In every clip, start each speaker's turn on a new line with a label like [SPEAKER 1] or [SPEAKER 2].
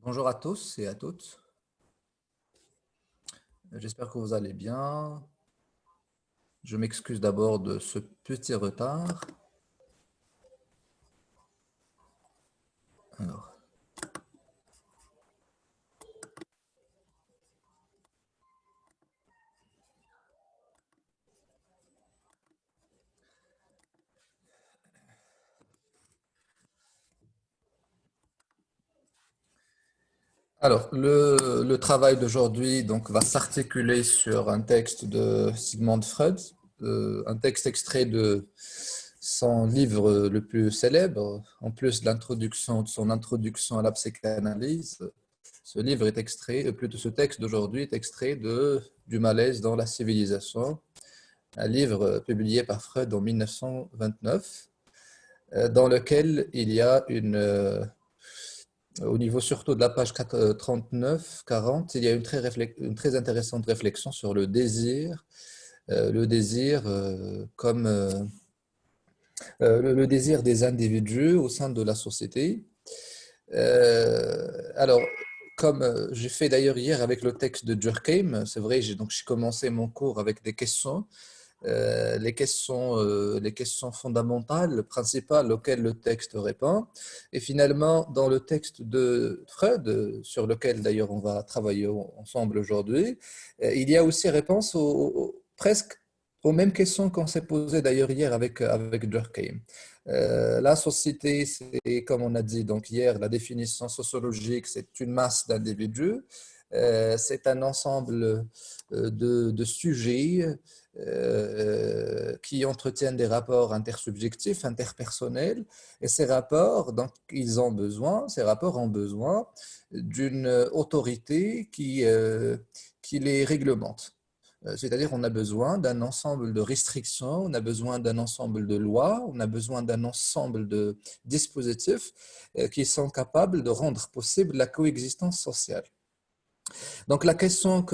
[SPEAKER 1] Bonjour à tous et à toutes. J'espère que vous allez bien. Je m'excuse d'abord de ce petit retard. Alors, le travail d'aujourd'hui va s'articuler sur un texte de Sigmund Freud, un texte extrait de son livre le plus célèbre, en plus de l'introduction de son introduction à la psychanalyse. Ce livre est extrait, plutôt ce texte d'aujourd'hui est extrait du Malaise dans la civilisation, un livre publié par Freud en 1929, dans lequel il y a au niveau surtout de la page 39-40, il y a une très intéressante réflexion sur le désir comme le désir des individus au sein de la société. Alors, comme j'ai fait d'ailleurs hier avec le texte de Durkheim, c'est vrai, j'ai commencé mon cours avec des questions. Les questions fondamentales, principales auxquelles le texte répond. Et finalement, dans le texte de Freud, sur lequel d'ailleurs on va travailler ensemble aujourd'hui, il y a aussi réponse presque aux mêmes questions qu'on s'est posées d'ailleurs hier avec Durkheim. La société, c'est comme on a dit donc hier, la définition sociologique, c'est une masse d'individus. C'est un ensemble de sujets qui entretiennent des rapports intersubjectifs, interpersonnels, et ces rapports ont besoin d'une autorité qui les réglemente. C'est-à-dire on a besoin d'un ensemble de restrictions, on a besoin d'un ensemble de lois, on a besoin d'un ensemble de dispositifs qui sont capables de rendre possible la coexistence sociale. Donc la question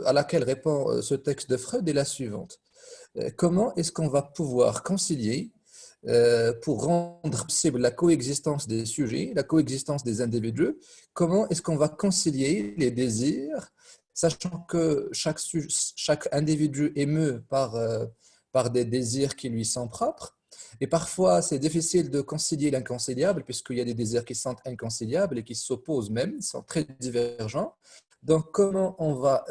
[SPEAKER 1] à laquelle répond ce texte de Freud est la suivante. Comment est-ce qu'on va pouvoir concilier pour rendre possible la coexistence des sujets, la coexistence des individus, comment est-ce qu'on va concilier les désirs, sachant que chaque individu est ému par des désirs qui lui sont propres. Et parfois, c'est difficile de concilier l'inconciliable, puisqu'il y a des désirs qui sont inconciliables et qui s'opposent même, sont très divergents. Donc, comment on va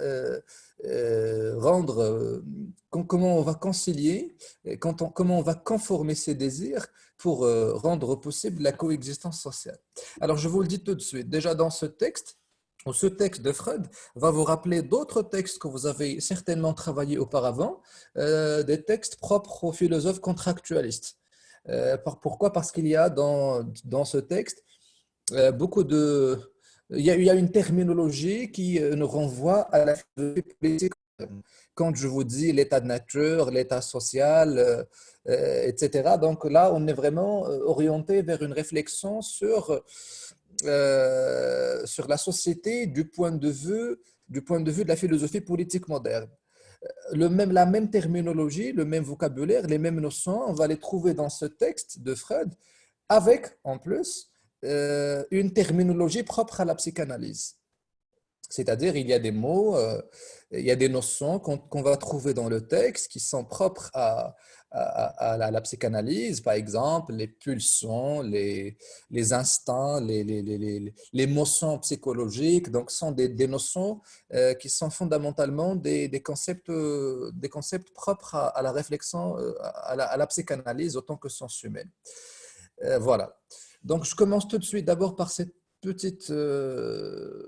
[SPEAKER 1] concilier, comment on va conformer ces désirs pour rendre possible la coexistence sociale. Alors, je vous le dis tout de suite, déjà dans ce texte, ou ce texte de Freud va vous rappeler d'autres textes que vous avez certainement travaillés auparavant, des textes propres aux philosophes contractualistes. Pourquoi? Parce qu'il y a dans ce texte beaucoup de... il y a une terminologie qui nous renvoie à la philosophie politique. Quand je vous dis l'état de nature, l'état social, etc. Donc là, on est vraiment orienté vers une réflexion sur la société du point de vue de la philosophie politique moderne. La même terminologie, le même vocabulaire, les mêmes notions, on va les trouver dans ce texte de Freud, avec en plus une terminologie propre à la psychanalyse. C'est-à-dire, il y a des mots, il y a des notions qu'on va trouver dans le texte qui sont propres à la psychanalyse, par exemple, les pulsions, les instincts, les motions psychologiques. Donc, ce sont des notions qui sont fondamentalement des concepts propres à la réflexion, à la psychanalyse autant que sens humain. Voilà. Donc, je commence tout de suite d'abord par cette petite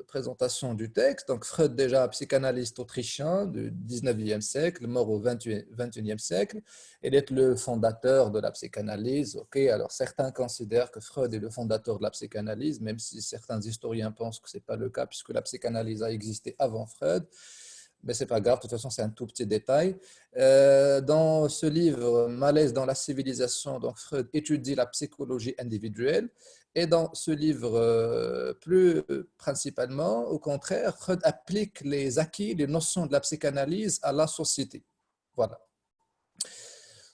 [SPEAKER 1] présentation du texte. Donc, Freud, déjà psychanalyste autrichien du 19e siècle, mort au 21e siècle. Il est le fondateur de la psychanalyse. Ok, alors certains considèrent que Freud est le fondateur de la psychanalyse, même si certains historiens pensent que ce n'est pas le cas, puisque la psychanalyse a existé avant Freud. Mais ce n'est pas grave, de toute façon, c'est un tout petit détail. Dans ce livre, Malaise dans la civilisation, donc Freud étudie la psychologie individuelle. Et dans ce livre, plus principalement, au contraire, Freud applique les acquis, les notions de la psychanalyse à la société. Voilà.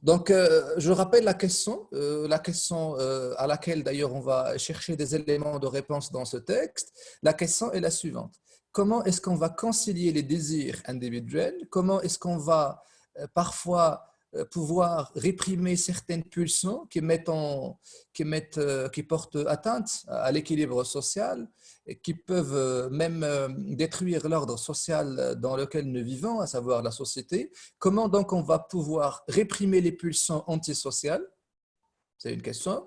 [SPEAKER 1] Donc, je rappelle la question à laquelle d'ailleurs on va chercher des éléments de réponse dans ce texte. La question est la suivante. Comment est-ce qu'on va concilier les désirs individuels? Comment est-ce qu'on va parfois pouvoir réprimer certaines pulsions qui portent atteinte à l'équilibre social et qui peuvent même détruire l'ordre social dans lequel nous vivons, à savoir la société? Comment donc on va pouvoir réprimer les pulsions antisociales? C'est une question.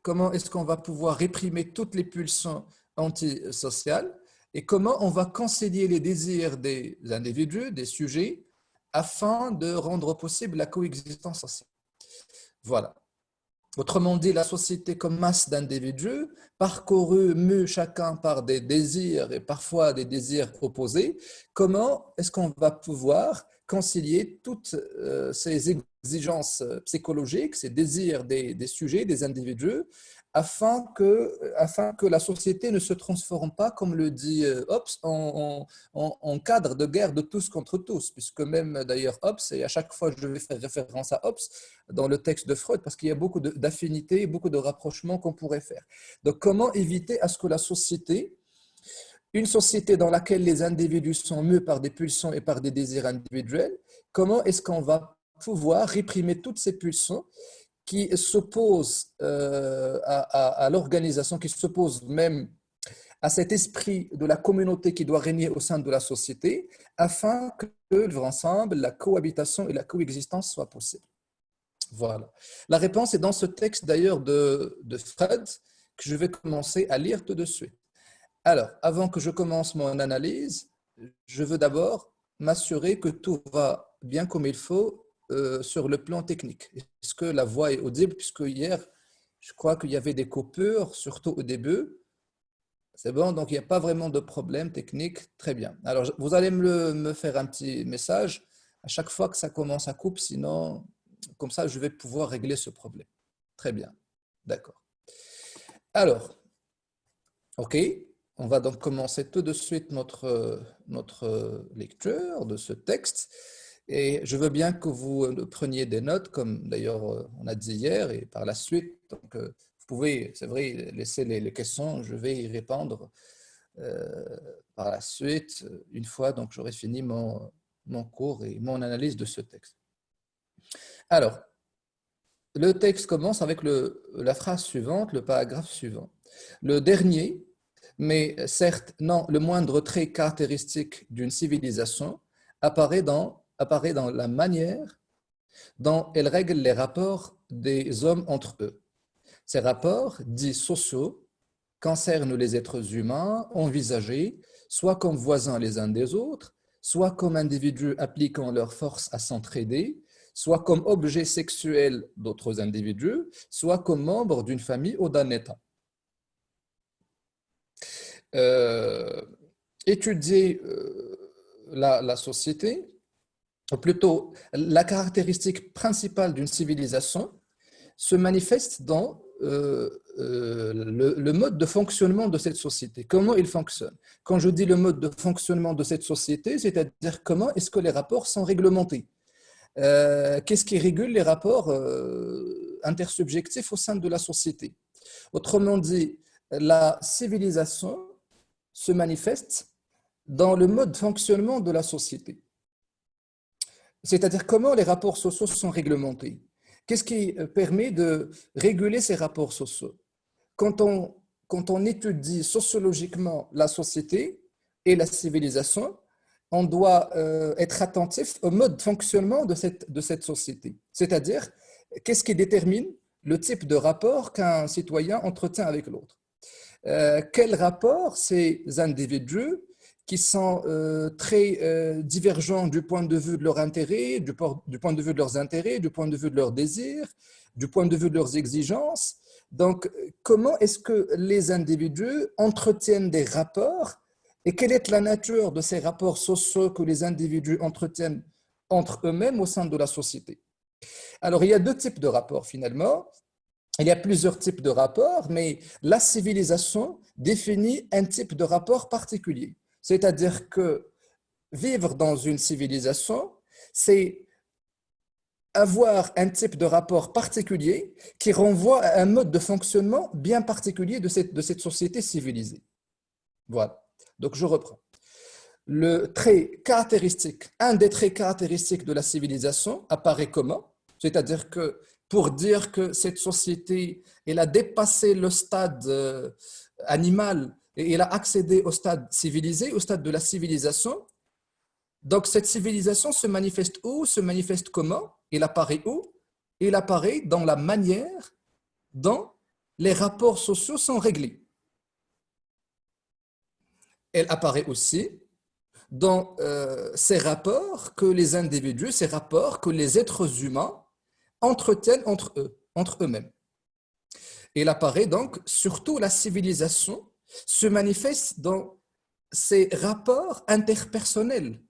[SPEAKER 1] Comment est-ce qu'on va pouvoir réprimer toutes les pulsions antisociales? Et comment on va concilier les désirs des individus, des sujets, afin de rendre possible la coexistence sociale? Voilà. Autrement dit, la société comme masse d'individus, parcourus, mus chacun par des désirs et parfois des désirs opposés, comment est-ce qu'on va pouvoir concilier toutes ces exigences psychologiques, ces désirs des sujets, des individus, afin que la société ne se transforme pas, comme le dit Hobbes, en cadre de guerre de tous contre tous, puisque même d'ailleurs Hobbes, et à chaque fois je vais faire référence à Hobbes dans le texte de Freud, parce qu'il y a beaucoup d'affinités, beaucoup de rapprochements qu'on pourrait faire. Donc comment éviter à ce que la société, une société dans laquelle les individus sont mus par des pulsions et par des désirs individuels, comment est-ce qu'on va pouvoir réprimer toutes ces pulsions qui s'opposent à l'organisation, qui s'opposent même à cet esprit de la communauté qui doit régner au sein de la société, afin que le vivre ensemble, la cohabitation et la coexistence soient possibles. Voilà. La réponse est dans ce texte d'ailleurs de Freud que je vais commencer à lire tout de suite. Alors, avant que je commence mon analyse, je veux d'abord m'assurer que tout va bien comme il faut sur le plan technique. Est-ce que la voix est audible? Puisque hier, je crois qu'il y avait des coupures, surtout au début. C'est bon, donc il n'y a pas vraiment de problème technique. Très bien. Alors, vous allez me faire un petit message à chaque fois que ça commence à couper, sinon, comme ça, je vais pouvoir régler ce problème. Très bien. D'accord. Alors, OK. On va donc commencer tout de suite notre lecture de ce texte. Et je veux bien que vous preniez des notes, comme d'ailleurs on a dit hier, et par la suite. Donc, vous pouvez, c'est vrai, laisser les questions. Je vais y répondre par la suite, une fois donc j'aurai fini mon cours et mon analyse de ce texte. Alors, le texte commence avec la phrase suivante, le paragraphe suivant. Le dernier, mais certes non le moindre trait caractéristique d'une civilisation, apparaît dans la manière dont elle règle les rapports des hommes entre eux. Ces rapports, dits sociaux, concernent les êtres humains envisagés soit comme voisins les uns des autres, soit comme individus appliquant leur force à s'entraider, soit comme objets sexuels d'autres individus, soit comme membres d'une famille ou d'un État. Étudier la société, ou plutôt la caractéristique principale d'une civilisation, se manifeste dans le mode de fonctionnement de cette société. Comment il fonctionne? Quand je dis le mode de fonctionnement de cette société, c'est-à-dire comment est-ce que les rapports sont réglementés? Qu'est-ce qui régule les rapports intersubjectifs au sein de la société? Autrement dit, la civilisation se manifeste dans le mode de fonctionnement de la société. C'est-à-dire comment les rapports sociaux sont réglementés. Qu'est-ce qui permet de réguler ces rapports sociaux? Quand on étudie sociologiquement la société et la civilisation, on doit être attentif au mode de fonctionnement de cette société. C'est-à-dire, qu'est-ce qui détermine le type de rapport qu'un citoyen entretient avec l'autre? Quel rapport ces individus qui sont très divergents du point de vue de leurs intérêts, du point de vue de leurs intérêts, du point de vue de leurs désirs, du point de vue de leurs exigences. Donc, comment est-ce que les individus entretiennent des rapports et quelle est la nature de ces rapports sociaux que les individus entretiennent entre eux-mêmes au sein de la société? Alors, il y a deux types de rapports finalement. Il y a plusieurs types de rapports, mais la civilisation définit un type de rapport particulier. C'est-à-dire que vivre dans une civilisation, c'est avoir un type de rapport particulier qui renvoie à un mode de fonctionnement bien particulier de cette société civilisée. Voilà. Donc, je reprends. Le trait caractéristique, un des traits caractéristiques de la civilisation apparaît comment? C'est-à-dire que pour dire que cette société, elle a dépassé le stade animal et elle a accédé au stade civilisé, au stade de la civilisation. Donc cette civilisation se manifeste où? Se manifeste comment? Elle apparaît où? Elle apparaît dans la manière dont les rapports sociaux sont réglés. Elle apparaît aussi dans ces rapports que les individus, ces rapports que les êtres humains entretiennent entre eux-mêmes. Il apparaît donc, surtout la civilisation se manifeste dans ces rapports interpersonnels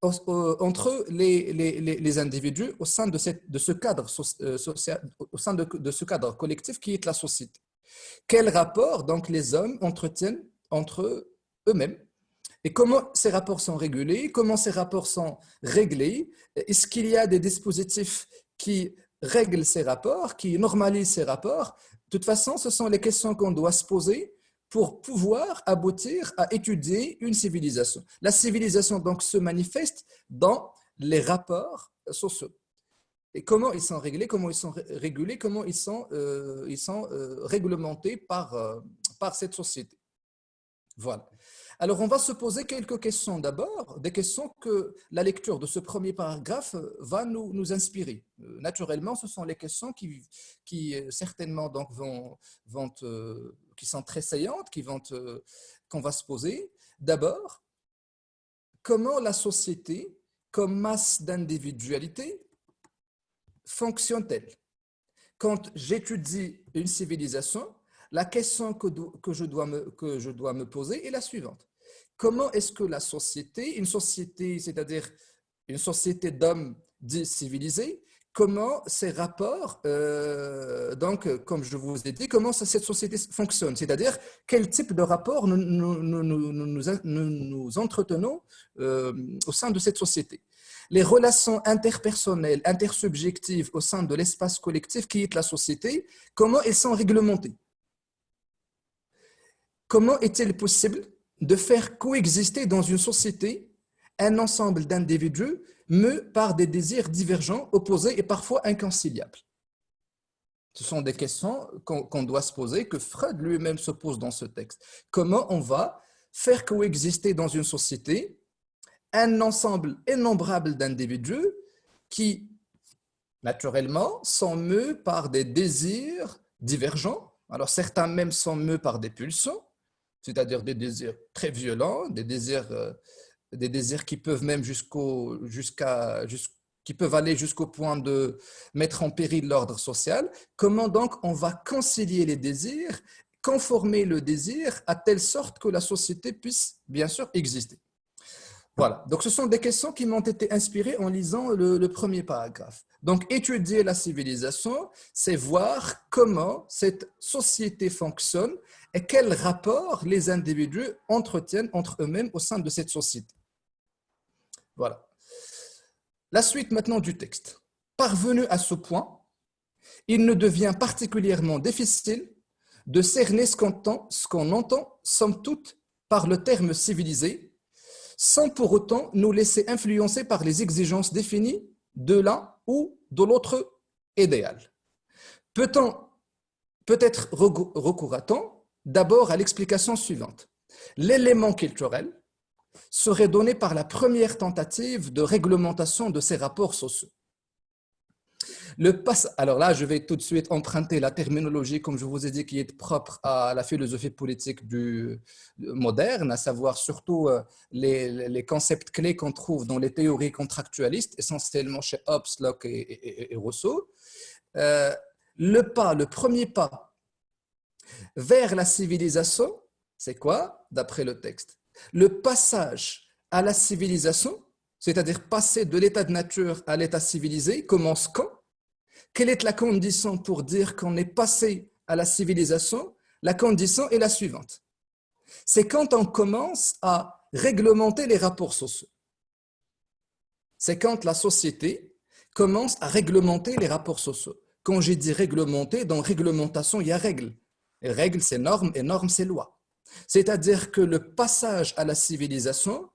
[SPEAKER 1] entre les individus au sein de ce cadre social, au sein de ce cadre collectif qui est la société. Quels rapports donc les hommes entretiennent entre eux-mêmes? Et comment ces rapports sont régulés? Comment ces rapports sont réglés? Est-ce qu'il y a des dispositifs qui règlent ces rapports, qui normalisent ces rapports? De toute façon, ce sont les questions qu'on doit se poser pour pouvoir aboutir à étudier une civilisation. La civilisation donc se manifeste dans les rapports sociaux. Et comment ils sont réglés, comment ils sont régulés, comment ils sont réglementés par cette société. Voilà. Alors, on va se poser quelques questions d'abord, des questions que la lecture de ce premier paragraphe va nous inspirer. Naturellement, ce sont les questions qui certainement donc qui sont très saillantes, qu'on va se poser. D'abord, comment la société, comme masse d'individualité, fonctionne-t-elle? Quand j'étudie une civilisation, la question que je dois me poser est la suivante. Comment est-ce que la société, une société, c'est-à-dire une société d'hommes dits civilisés, comment ces rapports, donc comme je vous ai dit, comment cette société fonctionne? C'est-à-dire quel type de rapport nous entretenons au sein de cette société? Les relations interpersonnelles, intersubjectives au sein de l'espace collectif qui est la société, comment elles sont réglementées? Comment est-il possible de faire coexister dans une société un ensemble d'individus mus par des désirs divergents, opposés et parfois inconciliables? Ce sont des questions qu'on doit se poser, que Freud lui-même se pose dans ce texte. Comment on va faire coexister dans une société un ensemble innombrable d'individus qui, naturellement, sont mus par des désirs divergents. Alors, certains même sont mus par des pulsions, c'est-à-dire des désirs très violents, des désirs qui peuvent même qui peuvent aller jusqu'au point de mettre en péril l'ordre social. Comment donc on va concilier les désirs, conformer le désir à telle sorte que la société puisse bien sûr exister? Voilà, donc ce sont des questions qui m'ont été inspirées en lisant le premier paragraphe. Donc, étudier la civilisation, c'est voir comment cette société fonctionne et quel rapport les individus entretiennent entre eux-mêmes au sein de cette société. Voilà. La suite maintenant du texte. Parvenu à ce point, il ne devient particulièrement difficile de cerner ce qu'on entend, somme toute, par le terme civilisé, sans pour autant nous laisser influencer par les exigences définies de l'un ou de l'autre idéal. Peut-être recourra-t-on d'abord à l'explication suivante. L'élément culturel serait donné par la première tentative de réglementation de ces rapports sociaux. Alors là, je vais tout de suite emprunter la terminologie, comme je vous ai dit, qui est propre à la philosophie politique moderne, à savoir surtout les concepts clés qu'on trouve dans les théories contractualistes, essentiellement chez Hobbes, Locke et Rousseau. Le premier pas vers la civilisation, c'est quoi, d'après le texte? Le passage à la civilisation, c'est-à-dire passer de l'état de nature à l'état civilisé, commence quand? Quelle est la condition pour dire qu'on est passé à la civilisation? La condition est la suivante. C'est quand on commence à réglementer les rapports sociaux. C'est quand la société commence à réglementer les rapports sociaux. Quand j'ai dit réglementer, dans réglementation, il y a règles. Et règles, c'est normes, et normes, c'est loi. C'est-à-dire que le passage à la civilisation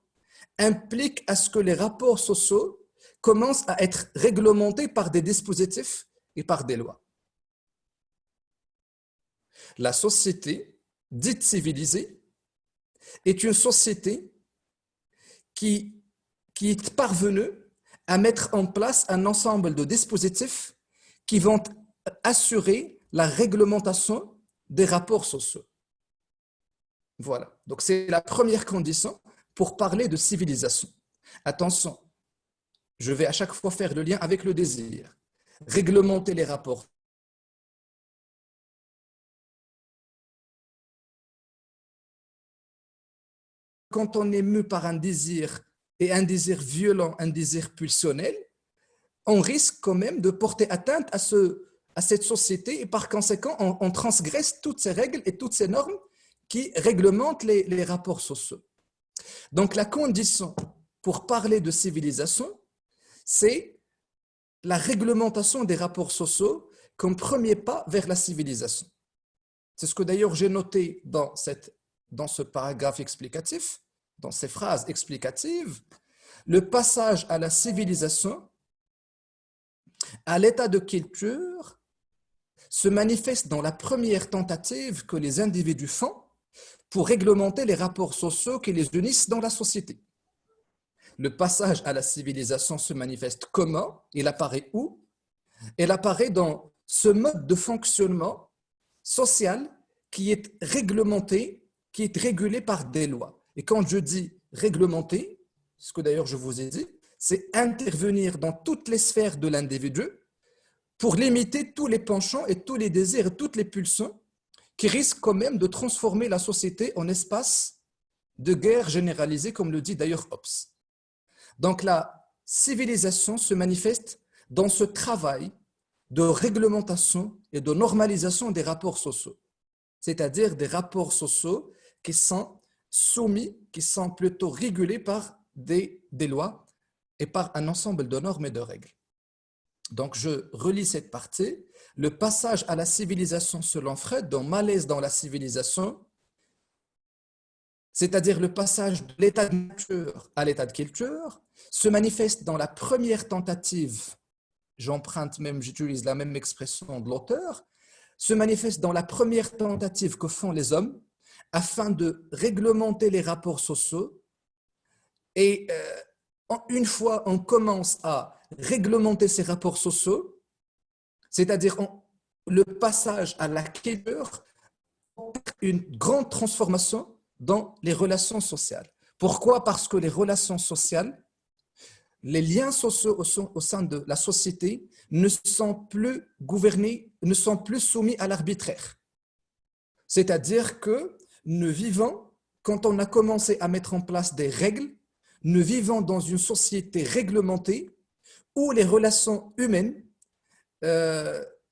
[SPEAKER 1] implique à ce que les rapports sociaux commencent à être réglementés par des dispositifs et par des lois. La société dite civilisée est une société qui est parvenue à mettre en place un ensemble de dispositifs qui vont assurer la réglementation des rapports sociaux. Voilà. Donc, c'est la première condition pour parler de civilisation. Attention, je vais à chaque fois faire le lien avec le désir. Réglementer les rapports. Quand on est mu par un désir et un désir violent, un désir pulsionnel, on risque quand même de porter atteinte à cette société et par conséquent, on transgresse toutes ces règles et toutes ces normes qui réglementent les rapports sociaux. Donc, la condition pour parler de civilisation, c'est la réglementation des rapports sociaux comme premier pas vers la civilisation. C'est ce que d'ailleurs j'ai noté dans ce paragraphe explicatif, dans ces phrases explicatives. Le passage à la civilisation, à l'état de culture, se manifeste dans la première tentative que les individus font pour réglementer les rapports sociaux qui les unissent dans la société. Le passage à la civilisation se manifeste comment? Il apparaît où? Il apparaît dans ce mode de fonctionnement social qui est réglementé, qui est régulé par des lois. Et quand je dis réglementé, ce que d'ailleurs je vous ai dit, c'est intervenir dans toutes les sphères de l'individu pour limiter tous les penchants et tous les désirs et toutes les pulsions qui risquent quand même de transformer la société en espace de guerre généralisée, comme le dit d'ailleurs Hobbes. Donc la civilisation se manifeste dans ce travail de réglementation et de normalisation des rapports sociaux, c'est-à-dire des rapports sociaux qui sont soumis, qui sont plutôt régulés par des lois et par un ensemble de normes et de règles. Donc, je relis cette partie. Le passage à la civilisation selon Freud, dans Malaise dans la civilisation, c'est-à-dire le passage de l'état de nature à l'état de culture, se manifeste dans la première tentative, j'emprunte même, j'utilise la même expression de l'auteur, se manifeste dans la première tentative que font les hommes afin de réglementer les rapports sociaux. Et une fois on commence à réglementer ces rapports sociaux, c'est-à-dire le passage à la culture, une grande transformation dans les relations sociales. Pourquoi? Parce que les relations sociales, les liens sociaux au sein de la société ne sont plus gouvernés, ne sont plus soumis à l'arbitraire. C'est-à-dire que nous vivons, quand on a commencé à mettre en place des règles, nous vivons dans une société réglementée où les relations humaines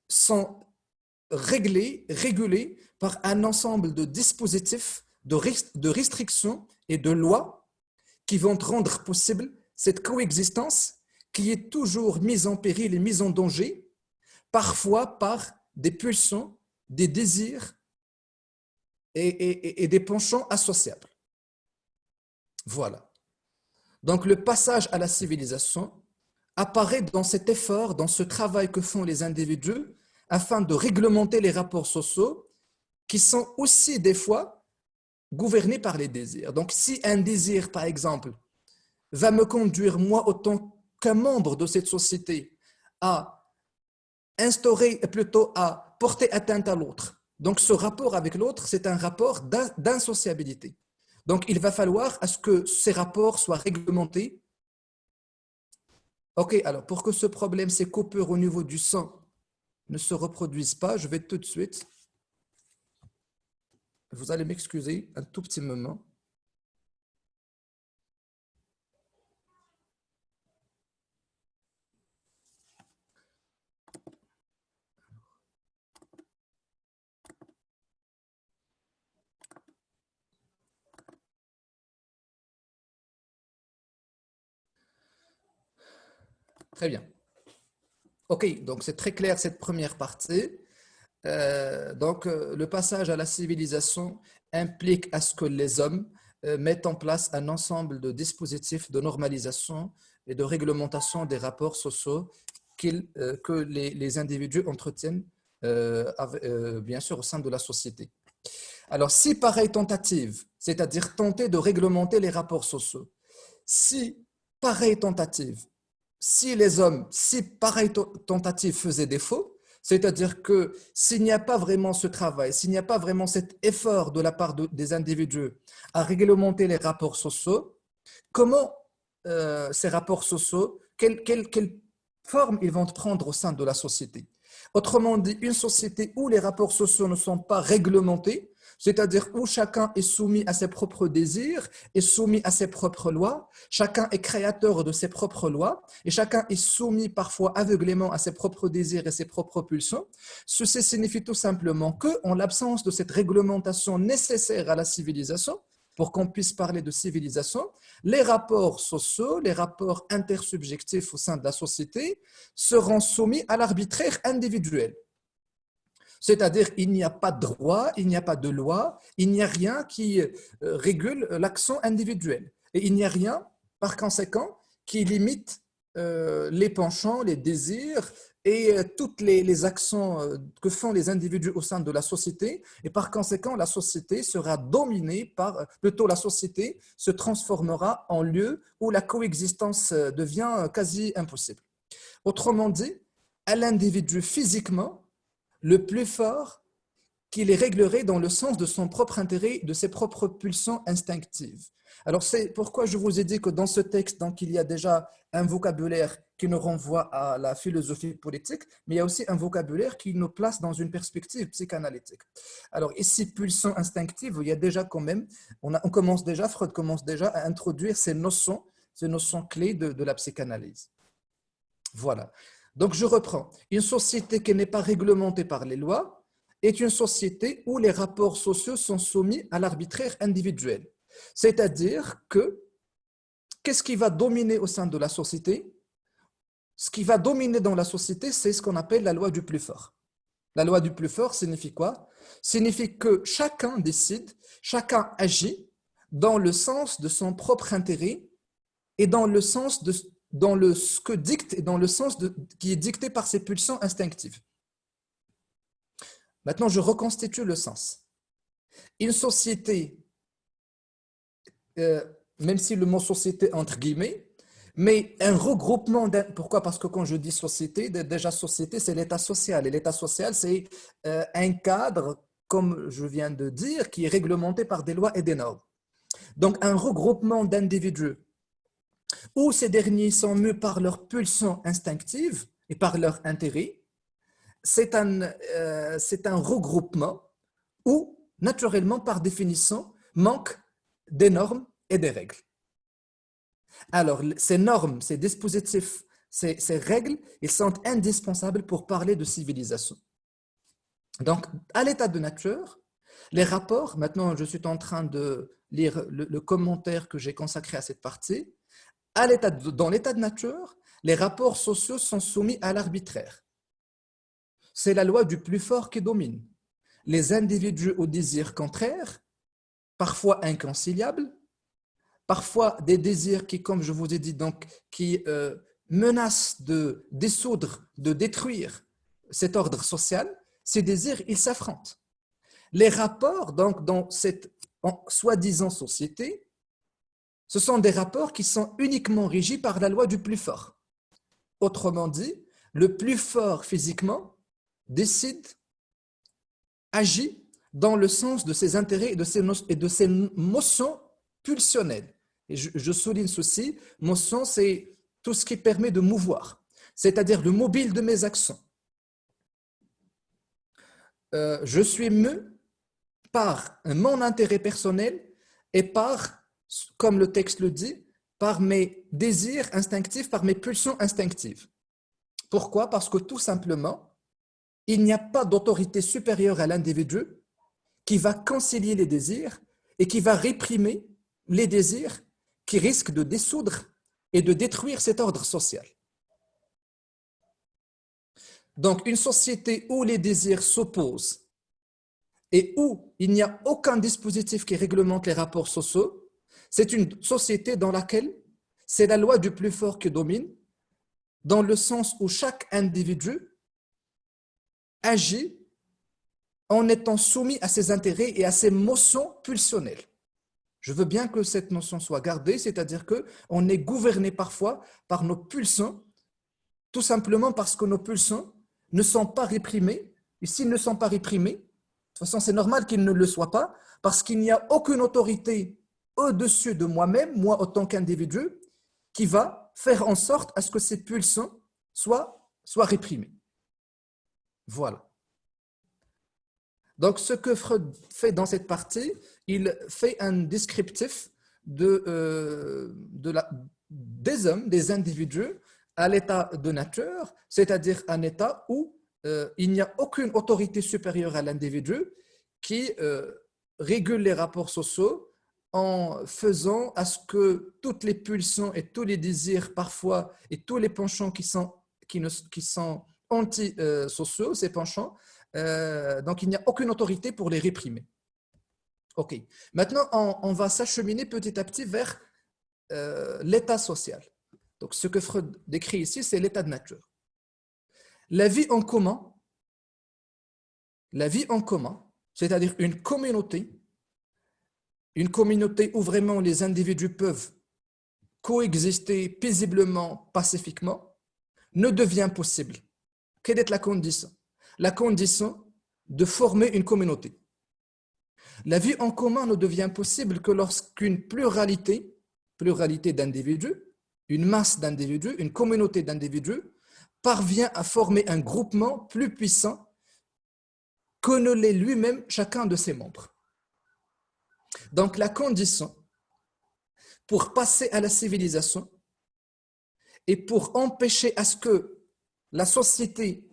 [SPEAKER 1] sont régulées par un ensemble de dispositifs, de restrictions et de lois qui vont rendre possible cette coexistence qui est toujours mise en péril et mise en danger, parfois par des pulsions, des désirs et des penchants associables. Voilà. Donc le passage à la civilisation apparaît dans cet effort, dans ce travail que font les individus afin de réglementer les rapports sociaux qui sont aussi des fois gouvernés par les désirs. Donc si un désir, par exemple, va me conduire, moi, autant qu'un membre de cette société, à instaurer, plutôt à porter atteinte à l'autre. Donc, ce rapport avec l'autre, c'est un rapport d'insociabilité. Donc, il va falloir à ce que ces rapports soient réglementés. OK, alors, pour que ce problème, ces coupures au niveau du sang ne se reproduisent pas, je vais tout de suite, vous allez m'excuser un tout petit moment. Très bien. Ok, donc c'est très clair cette première partie. Le passage à la civilisation implique à ce que les hommes mettent en place un ensemble de dispositifs de normalisation et de réglementation des rapports sociaux que les individus entretiennent, bien sûr, au sein de la société. Alors, si pareille tentative, c'est-à-dire tenter de réglementer les rapports sociaux, si pareille tentative, si pareille tentative faisait défaut, c'est-à-dire que s'il n'y a pas vraiment ce travail, s'il n'y a pas vraiment cet effort de la part des individus à réglementer les rapports sociaux, comment ces rapports sociaux, quelle forme ils vont prendre au sein de la société? Autrement dit, une société où les rapports sociaux ne sont pas réglementés, c'est-à-dire où chacun est soumis à ses propres désirs, est soumis à ses propres lois, chacun est créateur de ses propres lois, et chacun est soumis parfois aveuglément à ses propres désirs et ses propres pulsions. Ceci signifie tout simplement qu'en l'absence de cette réglementation nécessaire à la civilisation, pour qu'on puisse parler de civilisation, les rapports sociaux, les rapports intersubjectifs au sein de la société seront soumis à l'arbitraire individuel. C'est-à-dire, il n'y a pas de droit, il n'y a pas de loi, il n'y a rien qui régule l'action individuelle. Et il n'y a rien, par conséquent, qui limite les penchants, les désirs et toutes les actions que font les individus au sein de la société. Et par conséquent, la société sera dominée par, plutôt la société se transformera en lieu où la coexistence devient quasi impossible. Autrement dit, à l'individu physiquement, le plus fort qui les réglerait dans le sens de son propre intérêt, de ses propres pulsions instinctives. Alors, c'est pourquoi je vous ai dit que dans ce texte, donc, il y a déjà un vocabulaire qui nous renvoie à la philosophie politique, mais il y a aussi un vocabulaire qui nous place dans une perspective psychanalytique. Alors, ici, pulsion instinctive, il y a déjà quand même, Freud commence déjà à introduire ces notions clés de la psychanalyse. Voilà. Donc, je reprends. Une société qui n'est pas réglementée par les lois est une société où les rapports sociaux sont soumis à l'arbitraire individuel. C'est-à-dire que, qu'est-ce qui va dominer au sein de la société? Ce qui va dominer dans la société, c'est ce qu'on appelle la loi du plus fort. La loi du plus fort signifie quoi? Signifie que chacun décide, chacun agit dans le sens de son propre intérêt et dans le sens de ce que dicte et dans le sens qui est dicté par ses pulsions instinctives. Maintenant, je reconstitue le sens. Une société, même si le mot société entre guillemets, mais un regroupement, pourquoi? Parce que quand je dis société, déjà société, c'est l'état social. Et l'état social, c'est un cadre, comme je viens de dire, qui est réglementé par des lois et des normes. Donc, un regroupement d'individus où ces derniers sont mus par leurs pulsions instinctives et par leur intérêt, c'est un regroupement où, naturellement, par définition, manque des normes et des règles. Alors, ces normes, ces dispositifs, ces règles, ils sont indispensables pour parler de civilisation. Donc, à l'état de nature, les rapports, maintenant je suis en train de lire le commentaire que j'ai consacré à cette partie, dans l'état de nature, les rapports sociaux sont soumis à l'arbitraire. C'est la loi du plus fort qui domine. Les individus aux désirs contraires, parfois inconciliables, parfois des désirs qui, comme je vous ai dit, donc, qui menacent de dissoudre, de détruire cet ordre social, ces désirs, ils s'affrontent. Les rapports, donc, dans cette soi-disant société, ce sont des rapports qui sont uniquement régis par la loi du plus fort. Autrement dit, le plus fort physiquement décide, agit dans le sens de ses intérêts et de ses motions pulsionnelles. Et je souligne ceci, motion, c'est tout ce qui permet de mouvoir, c'est-à-dire le mobile de mes actions. Je suis mu par mon intérêt personnel et par, comme le texte le dit, par mes désirs instinctifs, par mes pulsions instinctives. Pourquoi? Parce que tout simplement, il n'y a pas d'autorité supérieure à l'individu qui va concilier les désirs et qui va réprimer les désirs qui risquent de dissoudre et de détruire cet ordre social. Donc, une société où les désirs s'opposent et où il n'y a aucun dispositif qui réglemente les rapports sociaux, c'est une société dans laquelle c'est la loi du plus fort qui domine, dans le sens où chaque individu agit en étant soumis à ses intérêts et à ses motions pulsionnelles. Je veux bien que cette notion soit gardée, c'est-à-dire qu'on est gouverné parfois par nos pulsions, tout simplement parce que nos pulsions ne sont pas réprimées. Et s'ils ne sont pas réprimés, de toute façon, c'est normal qu'ils ne le soient pas, parce qu'il n'y a aucune autorité au-dessus de moi-même, moi en tant qu'individu, qui va faire en sorte à ce que ces pulsions soient réprimées. Voilà. Donc, ce que Freud fait dans cette partie, il fait un descriptif des hommes, des individus, à l'état de nature, c'est-à-dire un état où il n'y a aucune autorité supérieure à l'individu qui régule les rapports sociaux en faisant à ce que toutes les pulsions et tous les désirs parfois et tous les penchants qui sont anti-sociaux, ces penchants, donc il n'y a aucune autorité pour les réprimer. Ok. Maintenant, on va s'acheminer petit à petit vers l'état social. Donc, ce que Freud décrit ici, c'est l'état de nature. La vie en commun, c'est-à-dire une communauté où vraiment les individus peuvent coexister paisiblement, pacifiquement, ne devient possible. Quelle est la condition? La condition de former une communauté. La vie en commun ne devient possible que lorsqu'une pluralité d'individus, une masse d'individus, une communauté d'individus, parvient à former un groupement plus puissant que ne l'est lui-même chacun de ses membres. Donc la condition pour passer à la civilisation et pour empêcher à ce que la société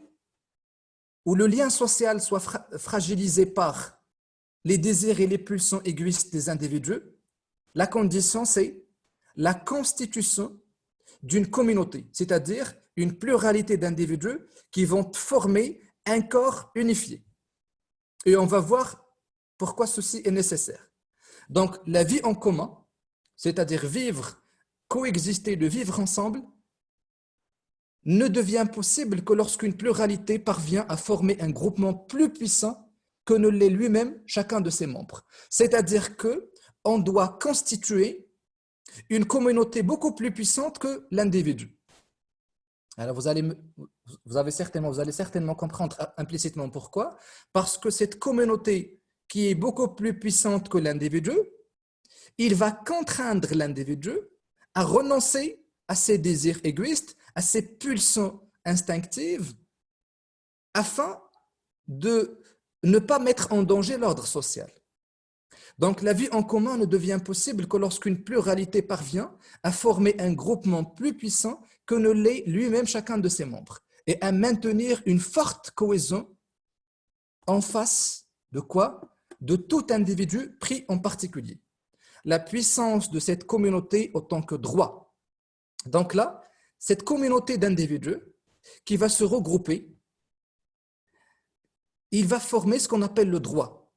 [SPEAKER 1] ou le lien social soit fragilisé par les désirs et les pulsions égoïstes des individus, la condition, c'est la constitution d'une communauté, c'est-à-dire une pluralité d'individus qui vont former un corps unifié. Et on va voir pourquoi ceci est nécessaire. Donc, la vie en commun, c'est-à-dire vivre, coexister, de vivre ensemble, ne devient possible que lorsqu'une pluralité parvient à former un groupement plus puissant que ne l'est lui-même chacun de ses membres. C'est-à-dire qu'on doit constituer une communauté beaucoup plus puissante que l'individu. Alors vous allez certainement comprendre implicitement pourquoi. Parce que cette communauté qui est beaucoup plus puissante que l'individu, il va contraindre l'individu à renoncer à ses désirs égoïstes, à ses pulsions instinctives, afin de ne pas mettre en danger l'ordre social. Donc la vie en commun ne devient possible que lorsqu'une pluralité parvient à former un groupement plus puissant que ne l'est lui-même chacun de ses membres et à maintenir une forte cohésion en face de quoi? De tout individu pris en particulier. La puissance de cette communauté autant que droit. Donc là, cette communauté d'individus qui va se regrouper, il va former ce qu'on appelle le droit.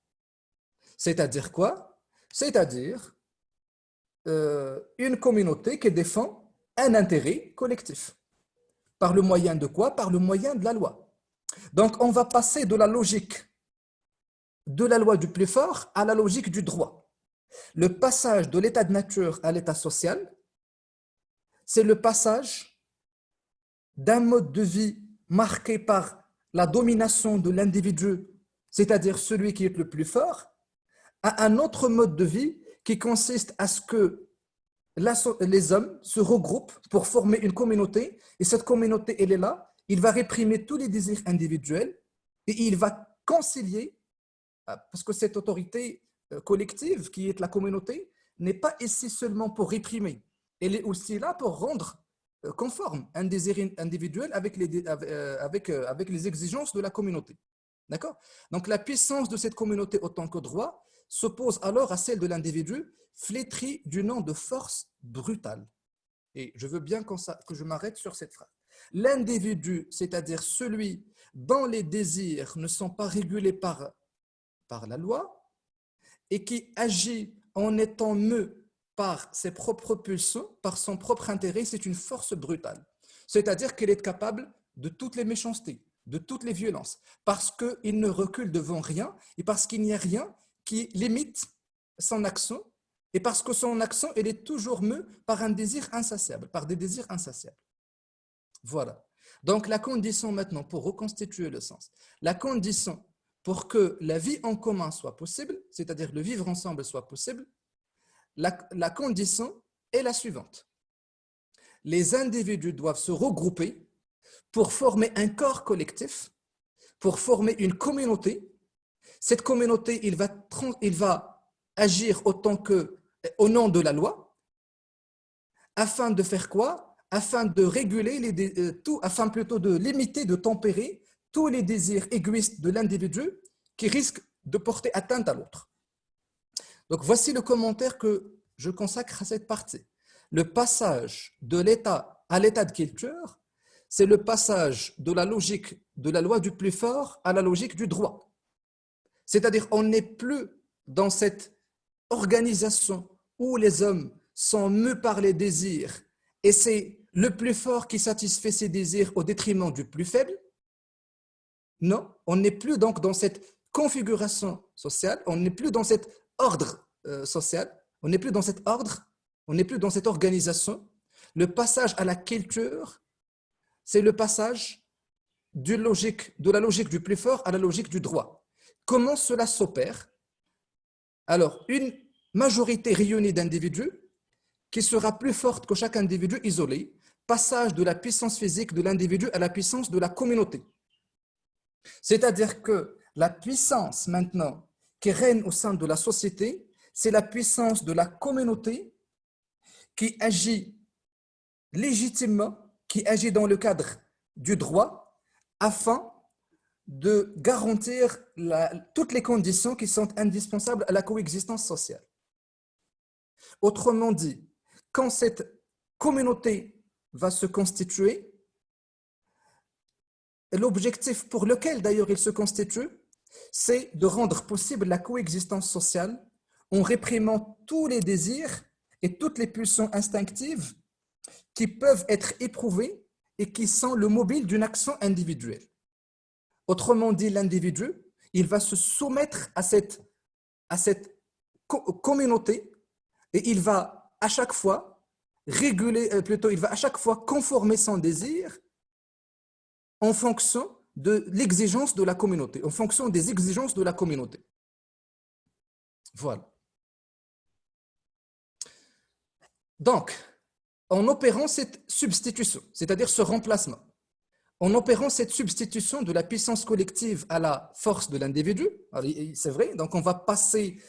[SPEAKER 1] C'est-à-dire quoi? C'est-à-dire une communauté qui défend un intérêt collectif. Par le moyen de quoi? Par le moyen de la loi. Donc, on va passer de la logique de la loi du plus fort à la logique du droit. Le passage de l'état de nature à l'état social, c'est le passage d'un mode de vie marqué par la domination de l'individu, c'est-à-dire celui qui est le plus fort, à un autre mode de vie qui consiste à ce que les hommes se regroupent pour former une communauté, et cette communauté, elle est là, il va réprimer tous les désirs individuels et il va concilier, parce que cette autorité collective qui est la communauté n'est pas ici seulement pour réprimer, elle est aussi là pour rendre conforme un désir individuel avec les exigences de la communauté. D'accord? Donc la puissance de cette communauté autant que droit s'oppose alors à celle de l'individu flétri du nom de force brutale. Et je veux bien que je m'arrête sur cette phrase. L'individu, c'est-à-dire celui dont les désirs ne sont pas régulés par la loi et qui agit en étant mu par ses propres pulsions, par son propre intérêt, c'est une force brutale. C'est-à-dire qu'il est capable de toutes les méchancetés, de toutes les violences, parce qu'il ne recule devant rien et parce qu'il n'y a rien qui limite son action et parce que son action, elle est toujours mue par un désir insatiable, par des désirs insatiables. Voilà. Donc la condition maintenant pour reconstituer le sens, la condition pour que la vie en commun soit possible, c'est-à-dire le vivre ensemble soit possible, la condition est la suivante. Les individus doivent se regrouper pour former un corps collectif, pour former une communauté. Cette communauté, il va agir au nom de la loi, afin de faire quoi? Afin de réguler, afin plutôt de limiter, de tempérer tous les désirs égoïstes de l'individu qui risquent de porter atteinte à l'autre. Donc voici le commentaire que je consacre à cette partie. Le passage de l'état à l'état de culture, c'est le passage de la logique de la loi du plus fort à la logique du droit. C'est-à-dire on n'est plus dans cette organisation où les hommes sont mus par les désirs et c'est le plus fort qui satisfait ses désirs au détriment du plus faible. Non, on n'est plus donc dans cette configuration sociale, on n'est plus dans cet ordre social, on n'est plus dans cet ordre, on n'est plus dans cette organisation. Le passage à la culture, c'est le passage de la logique du plus fort à la logique du droit. Comment cela s'opère? Alors, une majorité réunie d'individus qui sera plus forte que chaque individu isolé, passage de la puissance physique de l'individu à la puissance de la communauté. C'est-à-dire que la puissance maintenant qui règne au sein de la société, c'est la puissance de la communauté qui agit légitimement, qui agit dans le cadre du droit afin de garantir toutes les conditions qui sont indispensables à la coexistence sociale. Autrement dit, quand cette communauté va se constituer, l'objectif pour lequel d'ailleurs il se constitue, c'est de rendre possible la coexistence sociale en réprimant tous les désirs et toutes les pulsions instinctives qui peuvent être éprouvées et qui sont le mobile d'une action individuelle. Autrement dit, l'individu, il va se soumettre à cette communauté et il va à chaque fois il va à chaque fois conformer son désir en fonction de l'exigence de la communauté, en fonction des exigences de la communauté. Voilà. Donc, en opérant cette substitution, c'est-à-dire ce remplacement, en opérant cette substitution de la puissance collective à la force de l'individu, c'est vrai, donc on va passer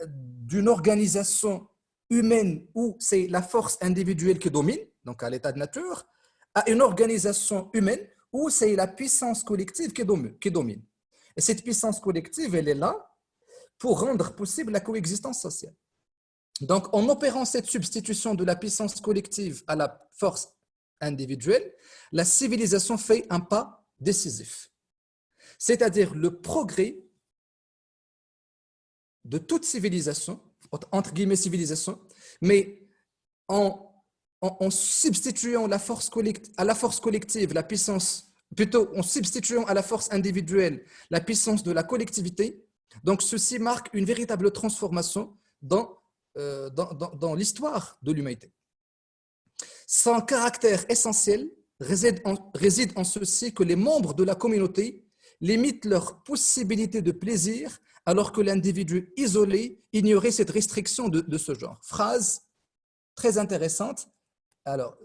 [SPEAKER 1] d'une organisation humaine où c'est la force individuelle qui domine, donc à l'état de nature, à une organisation humaine où c'est la puissance collective qui domine. Et cette puissance collective, elle est là pour rendre possible la coexistence sociale. Donc, en opérant cette substitution de la puissance collective à la force individuelle, la civilisation fait un pas décisif. C'est-à-dire le progrès de toute civilisation, entre guillemets civilisation, mais en substituant la force à la force collective, la puissance, plutôt en substituant à la force individuelle la puissance de la collectivité, donc ceci marque une véritable transformation dans l'histoire de l'humanité. Son caractère essentiel réside en ceci que les membres de la communauté limitent leurs possibilités de plaisir alors que l'individu isolé ignorait cette restriction de ce genre. Phrase très intéressante. Alors,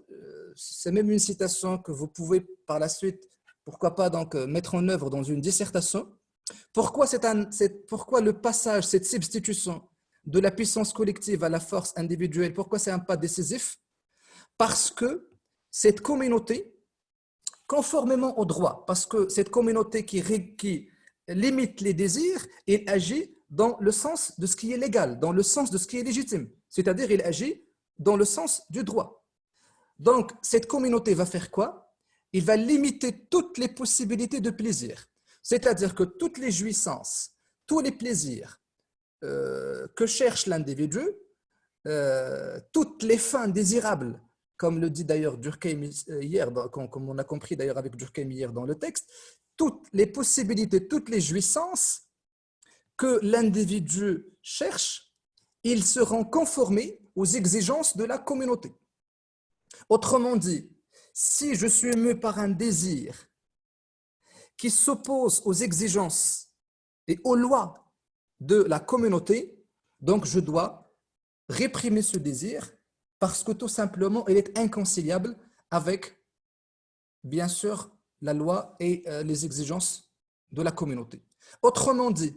[SPEAKER 1] c'est même une citation que vous pouvez par la suite, pourquoi pas donc mettre en œuvre dans une dissertation. Pourquoi le passage, cette substitution de la puissance collective à la force individuelle, pourquoi c'est un pas décisif? Parce que cette communauté, conformément au droit, parce que cette communauté qui limite les désirs, il agit dans le sens de ce qui est légal, dans le sens de ce qui est légitime, c'est-à-dire il agit dans le sens du droit. Donc, cette communauté va faire quoi? il va limiter toutes les possibilités de plaisir. C'est-à-dire que toutes les jouissances, tous les plaisirs que cherche l'individu, toutes les fins désirables, comme le dit d'ailleurs Durkheim hier, comme on a compris d'ailleurs avec Durkheim hier dans le texte, toutes les possibilités, toutes les jouissances que l'individu cherche, ils seront conformés aux exigences de la communauté. Autrement dit, si je suis ému par un désir qui s'oppose aux exigences et aux lois de la communauté, donc je dois réprimer ce désir parce que tout simplement, il est inconciliable avec, bien sûr, la loi et les exigences de la communauté. Autrement dit,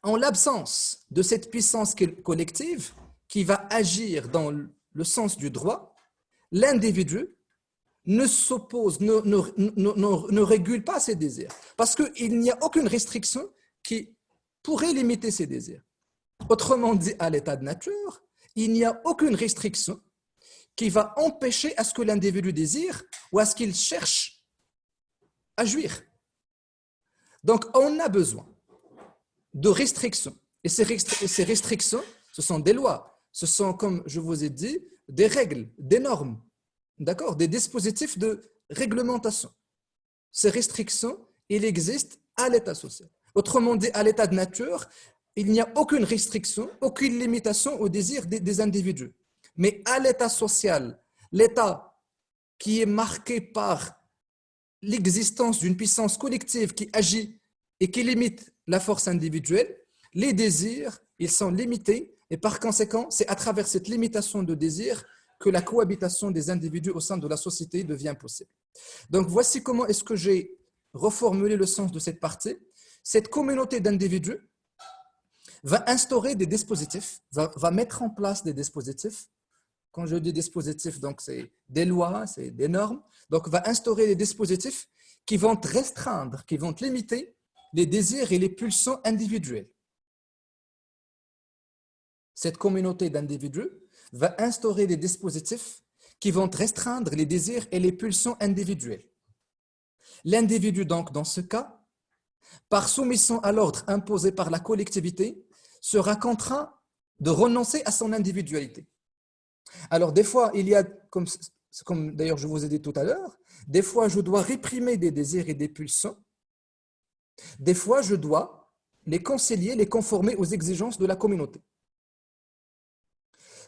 [SPEAKER 1] en l'absence de cette puissance collective qui va agir dans le sens du droit, l'individu ne s'oppose, ne régule pas ses désirs parce qu'il n'y a aucune restriction qui pourrait limiter ses désirs. Autrement dit, à l'état de nature, il n'y a aucune restriction qui va empêcher à ce que l'individu désire ou à ce qu'il cherche à jouir. Donc, on a besoin de restrictions. Et ces restrictions, ce sont des lois. Ce sont, comme je vous ai dit, des règles, des normes, d'accord, des dispositifs de réglementation. Ces restrictions, il existe à l'état social. Autrement dit, à l'état de nature, il n'y a aucune restriction, aucune limitation au désir des individus. Mais à l'état social, l'état qui est marqué par l'existence d'une puissance collective qui agit et qui limite la force individuelle, les désirs, ils sont limités et par conséquent, c'est à travers cette limitation de désir que la cohabitation des individus au sein de la société devient possible. Donc, voici comment est-ce que j'ai reformulé le sens de cette partie. Cette communauté d'individus va instaurer des dispositifs, va mettre en place des dispositifs. Quand je dis dispositifs, donc c'est des lois, c'est des normes. Donc, va instaurer des dispositifs qui vont restreindre, qui vont limiter les désirs et les pulsions individuelles. Cette communauté d'individus va instaurer des dispositifs qui vont restreindre les désirs et les pulsions individuelles. L'individu, donc, dans ce cas, par soumission à l'ordre imposé par la collectivité, sera contraint de renoncer à son individualité. Alors, des fois, il y a, comme d'ailleurs je vous ai dit tout à l'heure, des fois, je dois réprimer des désirs et des pulsions. Des fois, je dois les concilier, les conformer aux exigences de la communauté.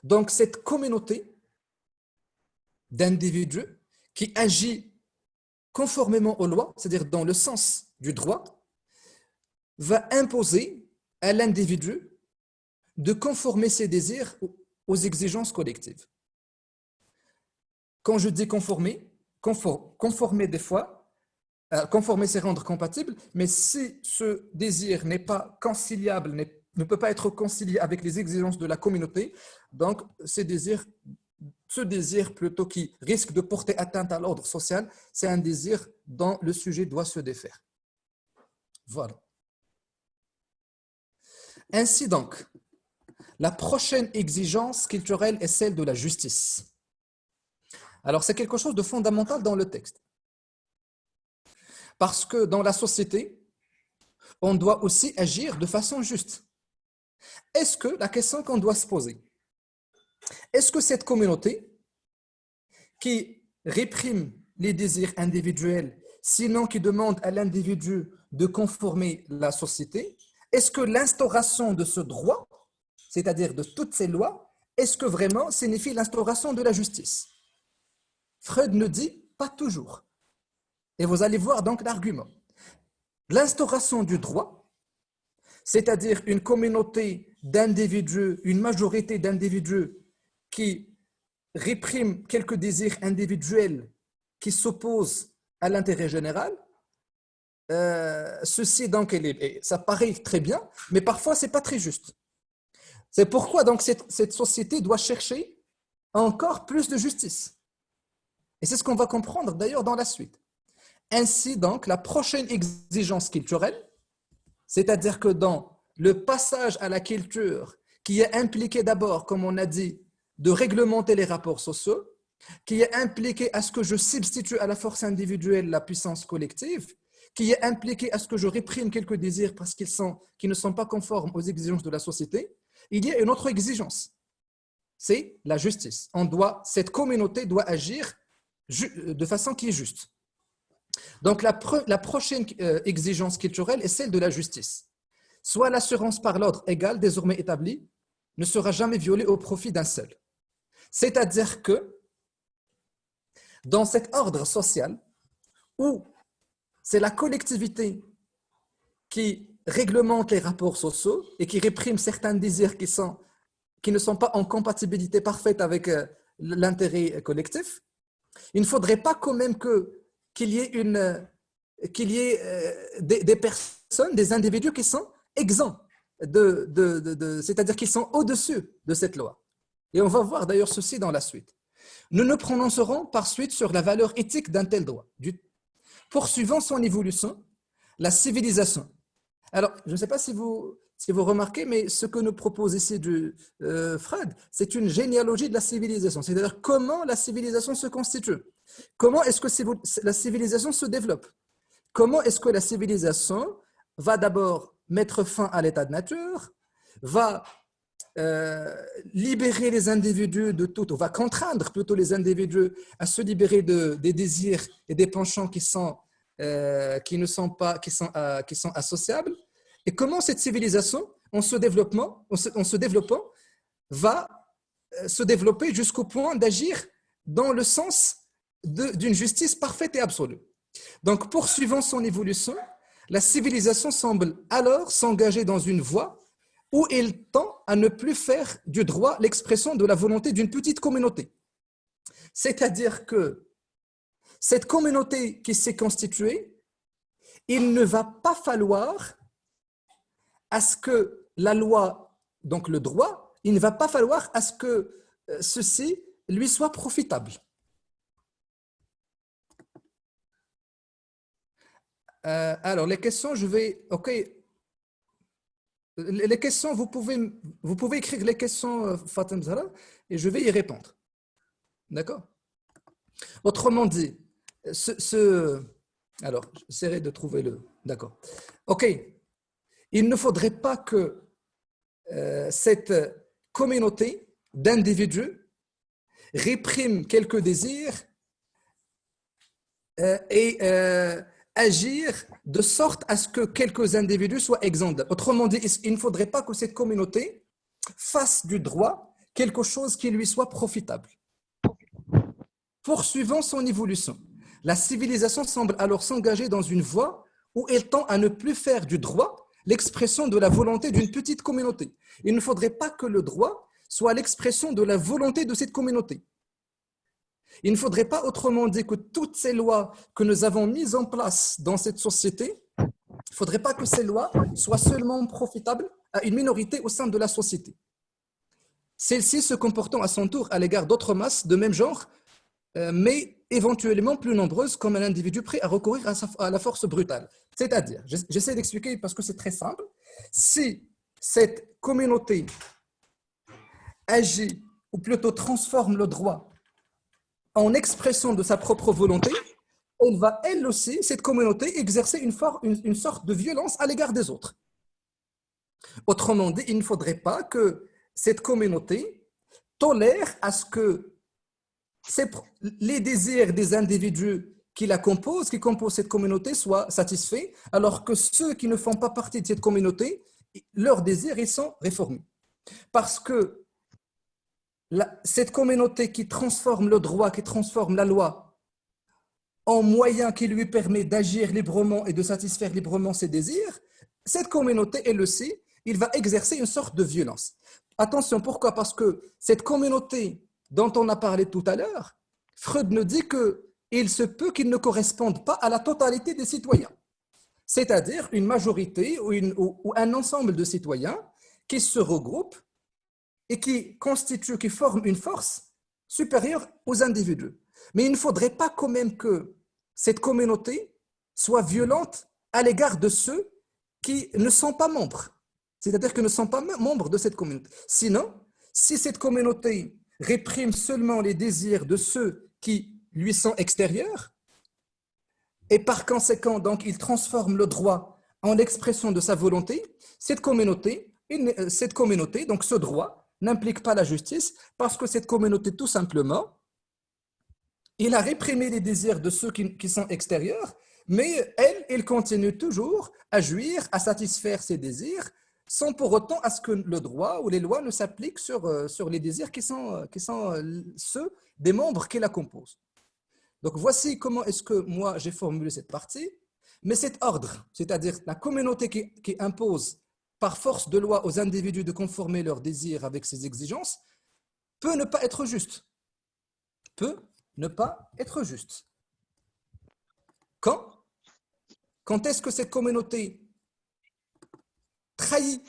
[SPEAKER 1] Donc, cette communauté d'individus qui agit conformément aux lois, c'est-à-dire dans le sens du droit, va imposer à l'individu de conformer ses désirs aux exigences collectives. Quand je dis conformer, conformer des fois, conformer c'est rendre compatible, mais si ce désir n'est pas conciliable, ne peut pas être concilié avec les exigences de la communauté, donc ce désir plutôt qui risque de porter atteinte à l'ordre social, c'est un désir dont le sujet doit se défaire. Voilà. Ainsi donc, la prochaine exigence culturelle est celle de la justice. Alors, c'est quelque chose de fondamental dans le texte. Parce que dans la société, on doit aussi agir de façon juste. Est-ce que la question qu'on doit se poser, est-ce que cette communauté qui réprime les désirs individuels, sinon qui demande à l'individu de conformer la société, est-ce que l'instauration de ce droit, c'est-à-dire de toutes ces lois, est-ce que vraiment signifie l'instauration de la justice? Freud nous dit pas toujours. Et vous allez voir donc l'argument. L'instauration du droit, c'est-à-dire une communauté d'individus, une majorité d'individus qui répriment quelques désirs individuels qui s'opposent à l'intérêt général, ceci donc, ça paraît très bien, mais parfois ce n'est pas très juste. C'est pourquoi donc cette société doit chercher encore plus de justice. Et c'est ce qu'on va comprendre d'ailleurs dans la suite. Ainsi donc, la prochaine exigence culturelle, c'est-à-dire que dans le passage à la culture qui est impliqué d'abord, comme on a dit, de réglementer les rapports sociaux, qui est impliqué à ce que je substitue à la force individuelle la puissance collective, qui est impliqué à ce que je réprime quelques désirs parce qu'ils ne sont pas conformes aux exigences de la société, il y a une autre exigence, c'est la justice. Cette communauté doit agir de façon qui est juste. Donc la prochaine exigence culturelle est celle de la justice. Soit l'assurance par l'ordre égal désormais établi ne sera jamais violée au profit d'un seul. C'est-à-dire que dans cet ordre social où c'est la collectivité qui réglemente les rapports sociaux et qui réprime certains désirs qui ne sont pas en compatibilité parfaite avec l'intérêt collectif, il ne faudrait pas quand même qu'il y ait des personnes, des individus qui sont exempts, c'est-à-dire qui sont au-dessus de cette loi. Et on va voir d'ailleurs ceci dans la suite. Nous nous prononcerons par suite sur la valeur éthique d'un tel droit. Poursuivant son évolution, la civilisation. Alors, je ne sais pas si vous remarquez, mais ce que nous propose ici Freud, c'est une généalogie de la civilisation, c'est-à-dire comment la civilisation se constitue, comment est-ce que la civilisation se développe, comment est-ce que la civilisation va d'abord mettre fin à l'état de nature, va libérer les individus de tout, ou va contraindre plutôt les individus à se libérer des désirs et des penchants qui sont associables, et comment cette civilisation, en se développant, va se développer jusqu'au point d'agir dans le sens d'une justice parfaite et absolue. Donc, poursuivant son évolution, la civilisation semble alors s'engager dans une voie où il tend à ne plus faire du droit l'expression de la volonté d'une petite communauté. C'est-à-dire que cette communauté qui s'est constituée, il ne va pas falloir à ce que la loi, donc le droit, il ne va pas falloir à ce que ceci lui soit profitable. Alors, les questions, OK. Les questions, vous pouvez écrire les questions, Fatem Zahra, et je vais y répondre. D'accord? Autrement dit, alors, j'essaierai de trouver D'accord. OK. Il ne faudrait pas que cette communauté d'individus réprime quelques désirs et agir de sorte à ce que quelques individus soient exempts. Autrement dit, il ne faudrait pas que cette communauté fasse du droit quelque chose qui lui soit profitable. Poursuivant son évolution, la civilisation semble alors s'engager dans une voie où elle tend à ne plus faire du droit l'expression de la volonté d'une petite communauté. Il ne faudrait pas que le droit soit l'expression de la volonté de cette communauté. Il ne faudrait pas, autrement dit, que toutes ces lois que nous avons mises en place dans cette société, il ne faudrait pas que ces lois soient seulement profitables à une minorité au sein de la société. Celle-ci se comportant à son tour à l'égard d'autres masses de même genre, mais éventuellement plus nombreuses, comme un individu prêt à recourir à la force brutale. C'est-à-dire, j'essaie d'expliquer parce que c'est très simple, si cette communauté agit, ou plutôt transforme le droit en expression de sa propre volonté, elle va, elle aussi, cette communauté, exercer une sorte de violence à l'égard des autres. Autrement dit, il ne faudrait pas que cette communauté tolère à ce que les désirs des individus qui composent cette communauté soient satisfaits, alors que ceux qui ne font pas partie de cette communauté, leurs désirs, ils sont réformés. Parce que cette communauté qui transforme le droit, qui transforme la loi en moyen qui lui permet d'agir librement et de satisfaire librement ses désirs, cette communauté, elle aussi, il va exercer une sorte de violence. Attention, pourquoi? Parce que cette communauté dont on a parlé tout à l'heure, Freud nous dit qu'il se peut qu'il ne corresponde pas à la totalité des citoyens, c'est-à-dire une majorité ou un ensemble de citoyens qui se regroupent et qui forment une force supérieure aux individus. Mais il ne faudrait pas quand même que cette communauté soit violente à l'égard de ceux qui ne sont pas membres, c'est-à-dire qui ne sont pas membres de cette communauté. Sinon, si cette communauté réprime seulement les désirs de ceux qui lui sont extérieurs, et par conséquent, donc, il transforme le droit en l'expression de sa volonté, cette communauté, donc ce droit, n'implique pas la justice parce que cette communauté, tout simplement, il a réprimé les désirs de ceux qui sont extérieurs, mais elle continue toujours à jouir, à satisfaire ses désirs, sans pour autant à ce que le droit ou les lois ne s'appliquent sur les désirs qui sont ceux des membres qui la composent. Donc voici comment est-ce que moi j'ai formulé cette partie, mais cet ordre, c'est-à-dire la communauté qui impose par force de loi aux individus de conformer leurs désirs avec ses exigences, peut ne pas être juste. Peut ne pas être juste. Quand est-ce que cette communauté trahit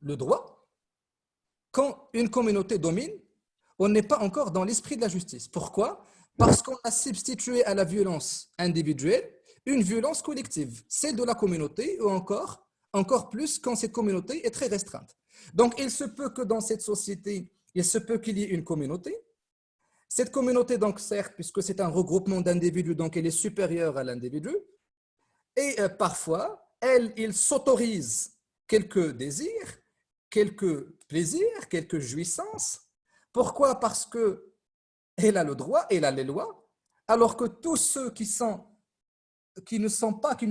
[SPEAKER 1] le droit? Quand une communauté domine, on n'est pas encore dans l'esprit de la justice. Pourquoi? Parce qu'on a substitué à la violence individuelle une violence collective, celle de la communauté, ou encore plus quand cette communauté est très restreinte. Donc, il se peut que dans cette société, il se peut qu'il y ait une communauté. Cette communauté, donc, certes, puisque c'est un regroupement d'individus, donc elle est supérieure à l'individu, et parfois, il s'autorise quelques désirs, quelques plaisirs, quelques jouissances. Pourquoi? Parce qu'elle a le droit, elle a les lois, alors que tous ceux qui ne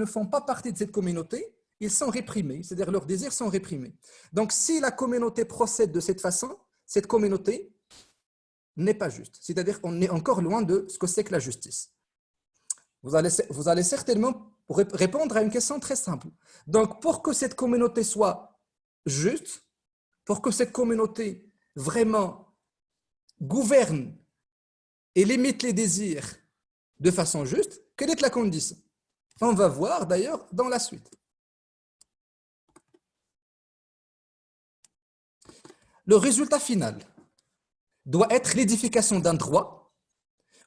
[SPEAKER 1] font pas partie de cette communauté, ils sont réprimés, c'est-à-dire leurs désirs sont réprimés. Donc, si la communauté procède de cette façon, cette communauté n'est pas juste. C'est-à-dire qu'on est encore loin de ce que c'est que la justice. Vous allez certainement répondre à une question très simple. Donc, pour que cette communauté soit juste, pour que cette communauté vraiment gouverne et limite les désirs de façon juste, quelle est la condition? On va voir d'ailleurs dans la suite. Le résultat final doit être l'édification d'un droit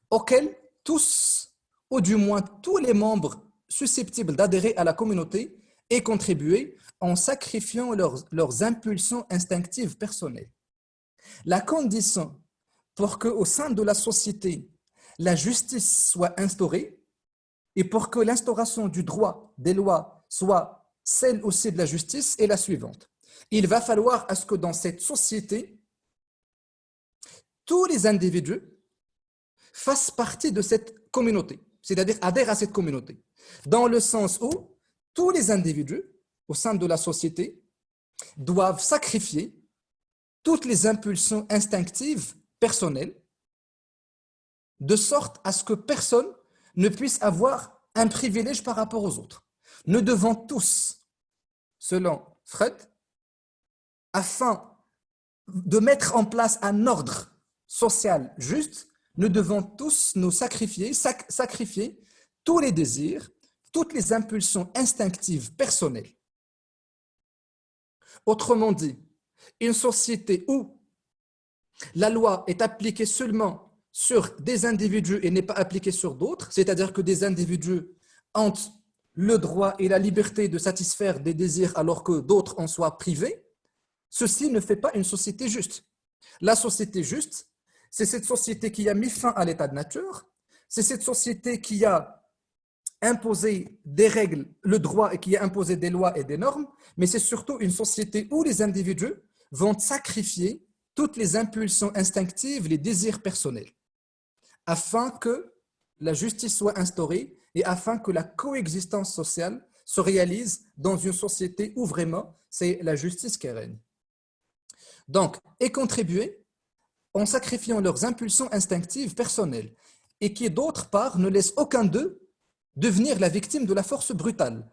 [SPEAKER 1] auquel tous, ou du moins tous les membres susceptibles d'adhérer à la communauté aient contribué en sacrifiant leurs impulsions instinctives personnelles. La condition pour qu'au sein de la société, la justice soit instaurée et pour que l'instauration du droit, des lois, soit celle aussi de la justice est la suivante. Il va falloir à ce que dans cette société, tous les individus fassent partie de cette communauté, c'est-à-dire adhèrent à cette communauté, dans le sens où tous les individus au sein de la société doivent sacrifier toutes les impulsions instinctives personnelles, de sorte à ce que personne ne puisse avoir un privilège par rapport aux autres. Nous devons tous, selon Freud, afin de mettre en place un ordre social juste, nous devons tous nous sacrifier tous les désirs, toutes les impulsions instinctives personnelles. Autrement dit, une société où la loi est appliquée seulement sur des individus et n'est pas appliquée sur d'autres, c'est-à-dire que des individus ont le droit et la liberté de satisfaire des désirs alors que d'autres en soient privés, ceci ne fait pas une société juste. La société juste, c'est cette société qui a mis fin à l'état de nature, c'est cette société qui a imposé des règles, le droit et qui a imposé des lois et des normes, mais c'est surtout une société où les individus vont sacrifier toutes les impulsions instinctives, les désirs personnels, afin que la justice soit instaurée et afin que la coexistence sociale se réalise dans une société où vraiment c'est la justice qui règne. Donc, et contribuer en sacrifiant leurs impulsions instinctives personnelles et qui, d'autre part, ne laissent aucun d'eux devenir la victime de la force brutale,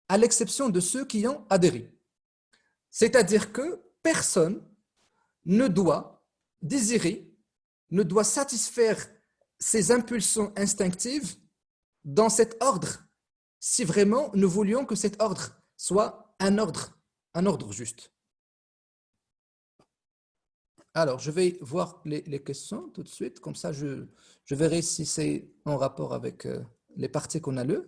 [SPEAKER 1] à l'exception de ceux qui y ont adhéré. C'est-à-dire que personne ne doit désirer, ne doit satisfaire ses impulsions instinctives dans cet ordre, si vraiment nous voulions que cet ordre soit un ordre juste. Alors, je vais voir les questions tout de suite, comme ça je verrai si c'est en rapport avec les parties qu'on a lues.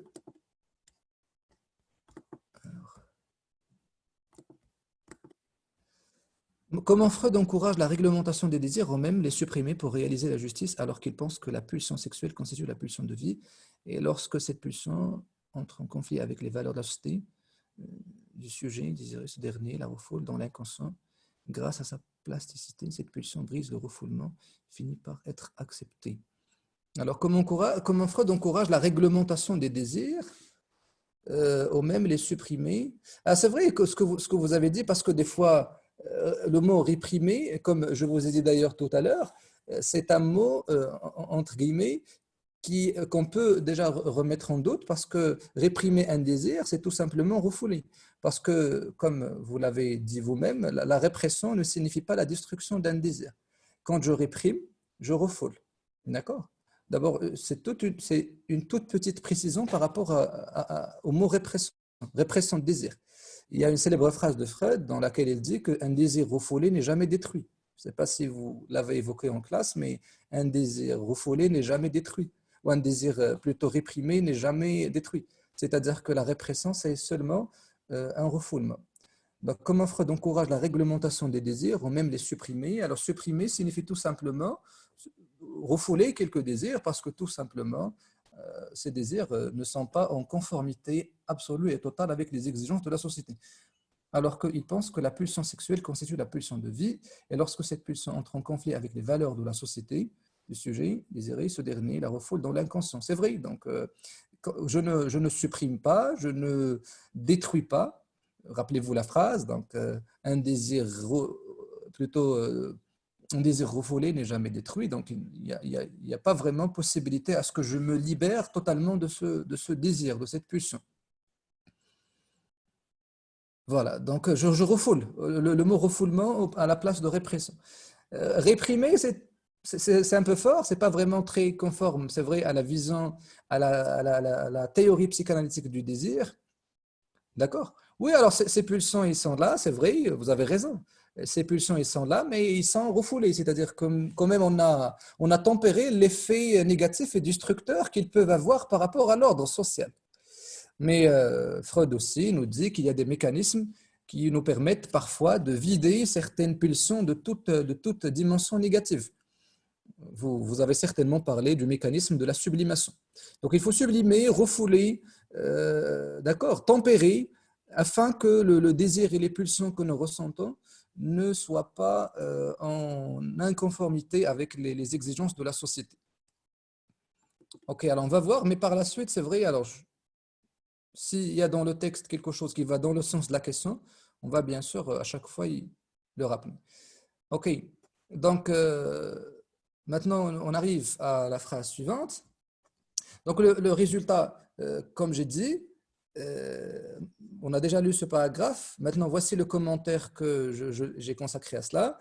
[SPEAKER 1] Comment Freud encourage la réglementation des désirs ou même les supprimer pour réaliser la justice alors qu'il pense que la pulsion sexuelle constitue la pulsion de vie et lorsque cette pulsion entre en conflit avec les valeurs de la société du sujet désiré, ce dernier la refoule dans l'inconscient. Grâce à sa plasticité, cette pulsion brise le refoulement, finit par être acceptée. Alors, comment Freud encourage la réglementation des désirs ou même les supprimer? Ah, c'est vrai que ce que vous avez dit, parce que des fois, le mot réprimer, comme je vous ai dit d'ailleurs tout à l'heure, c'est un mot, entre guillemets, qu'on peut déjà remettre en doute parce que réprimer un désir, c'est tout simplement refouler. Parce que, comme vous l'avez dit vous-même, la répression ne signifie pas la destruction d'un désir. Quand je réprime, je refoule. D'accord? D'abord, c'est une toute petite précision par rapport au mot répression, répression de désir. Il y a une célèbre phrase de Freud dans laquelle il dit qu'un désir refoulé n'est jamais détruit. Je ne sais pas si vous l'avez évoqué en classe, mais un désir refoulé n'est jamais détruit ou un désir plutôt réprimé n'est jamais détruit. C'est-à-dire que la répression, c'est seulement un refoulement. Donc, comment Freud encourage la réglementation des désirs ou même les supprimer? Alors, supprimer signifie tout simplement refouler quelques désirs parce que tout simplement, ces désirs ne sont pas en conformité absolue et totale avec les exigences de la société. Alors qu'il pense que la pulsion sexuelle constitue la pulsion de vie, et lorsque cette pulsion entre en conflit avec les valeurs de la société, du sujet désiré, ce dernier la refoule dans l'inconscient. C'est vrai, donc je ne supprime pas, je ne détruis pas. Rappelez-vous la phrase, donc un désir plutôt un désir refoulé n'est jamais détruit, donc il n'y a pas vraiment possibilité à ce que je me libère totalement de ce désir, de cette pulsion. Voilà, donc je refoule, le mot refoulement à la place de répression. Réprimer, c'est un peu fort, c'est pas vraiment très conforme, c'est vrai, à la vision, à la théorie psychanalytique du désir. D'accord? Oui, alors ces pulsions, ils sont là, c'est vrai, vous avez raison. Ces pulsions, ils sont là, mais ils sont refoulés, c'est-à-dire que quand même on a tempéré l'effet négatif et destructeur qu'ils peuvent avoir par rapport à l'ordre social. Mais Freud aussi nous dit qu'il y a des mécanismes qui nous permettent parfois de vider certaines pulsions de toute dimension négative. Vous avez certainement parlé du mécanisme de la sublimation. Donc il faut sublimer, refouler, d'accord, tempérer, afin que le désir et les pulsions que nous ressentons ne soient pas en inconformité avec les exigences de la société. Ok, alors on va voir, mais par la suite, c'est vrai, alors s'il y a dans le texte quelque chose qui va dans le sens de la question, on va bien sûr à chaque fois le rappeler. Ok, donc maintenant on arrive à la phrase suivante. Donc le résultat, comme j'ai dit, on a déjà lu ce paragraphe. Maintenant, voici le commentaire que j'ai consacré à cela.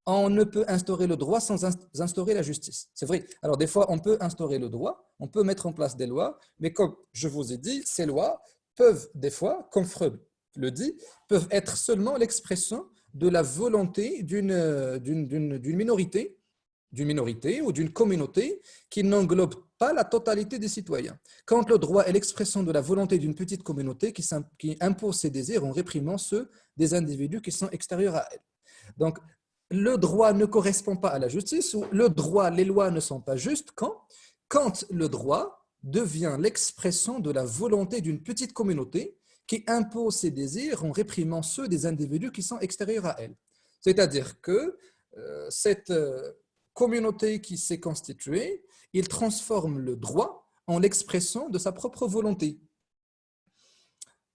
[SPEAKER 1] On ne peut instaurer le droit sans instaurer la justice. C'est vrai. Alors, des fois, on peut instaurer le droit, on peut mettre en place des lois, mais comme je vous ai dit, ces lois peuvent, des fois, comme Freud le dit, peuvent être seulement l'expression de la volonté d'une minorité ou d'une communauté qui n'englobe pas la totalité des citoyens. Quand le droit est l'expression de la volonté d'une petite communauté qui impose ses désirs en réprimant ceux des individus qui sont extérieurs à elle. Donc, le droit ne correspond pas à la justice, ou le droit, les lois ne sont pas justes quand le droit devient l'expression de la volonté d'une petite communauté qui impose ses désirs en réprimant ceux des individus qui sont extérieurs à elle. C'est-à-dire que cette communauté qui s'est constituée, il transforme le droit en l'expression de sa propre volonté.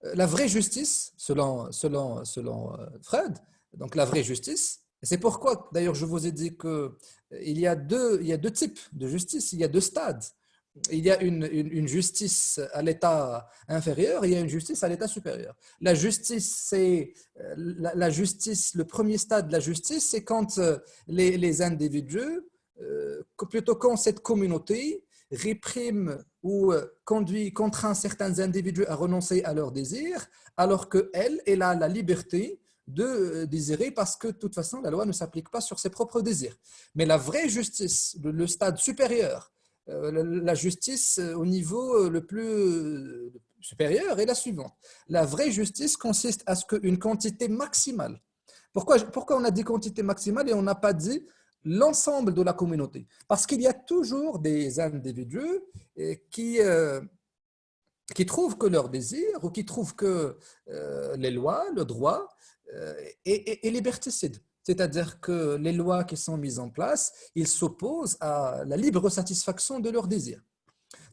[SPEAKER 1] La vraie justice, selon Freud, donc la vraie justice, c'est pourquoi d'ailleurs je vous ai dit qu'il y a deux types de justice, il y a deux stades. Il y a une justice à l'état inférieur et il y a une justice à l'état supérieur. La justice, c'est la justice, le premier stade de la justice, c'est quand les individus, plutôt quand cette communauté réprime ou contraint certains individus à renoncer à leurs désirs, alors qu'elle a la liberté de désirer parce que de toute façon, la loi ne s'applique pas sur ses propres désirs. Mais la vraie justice, le stade supérieur, la justice au niveau le plus supérieur est la suivante. La vraie justice consiste à ce qu'une quantité maximale Pourquoi on a dit quantité maximale et on n'a pas dit l'ensemble de la communauté? Parce qu'il y a toujours des individus qui trouvent que leur désir ou qui trouvent que les lois, le droit est liberticide. C'est-à-dire que les lois qui sont mises en place, ils s'opposent à la libre satisfaction de leurs désirs.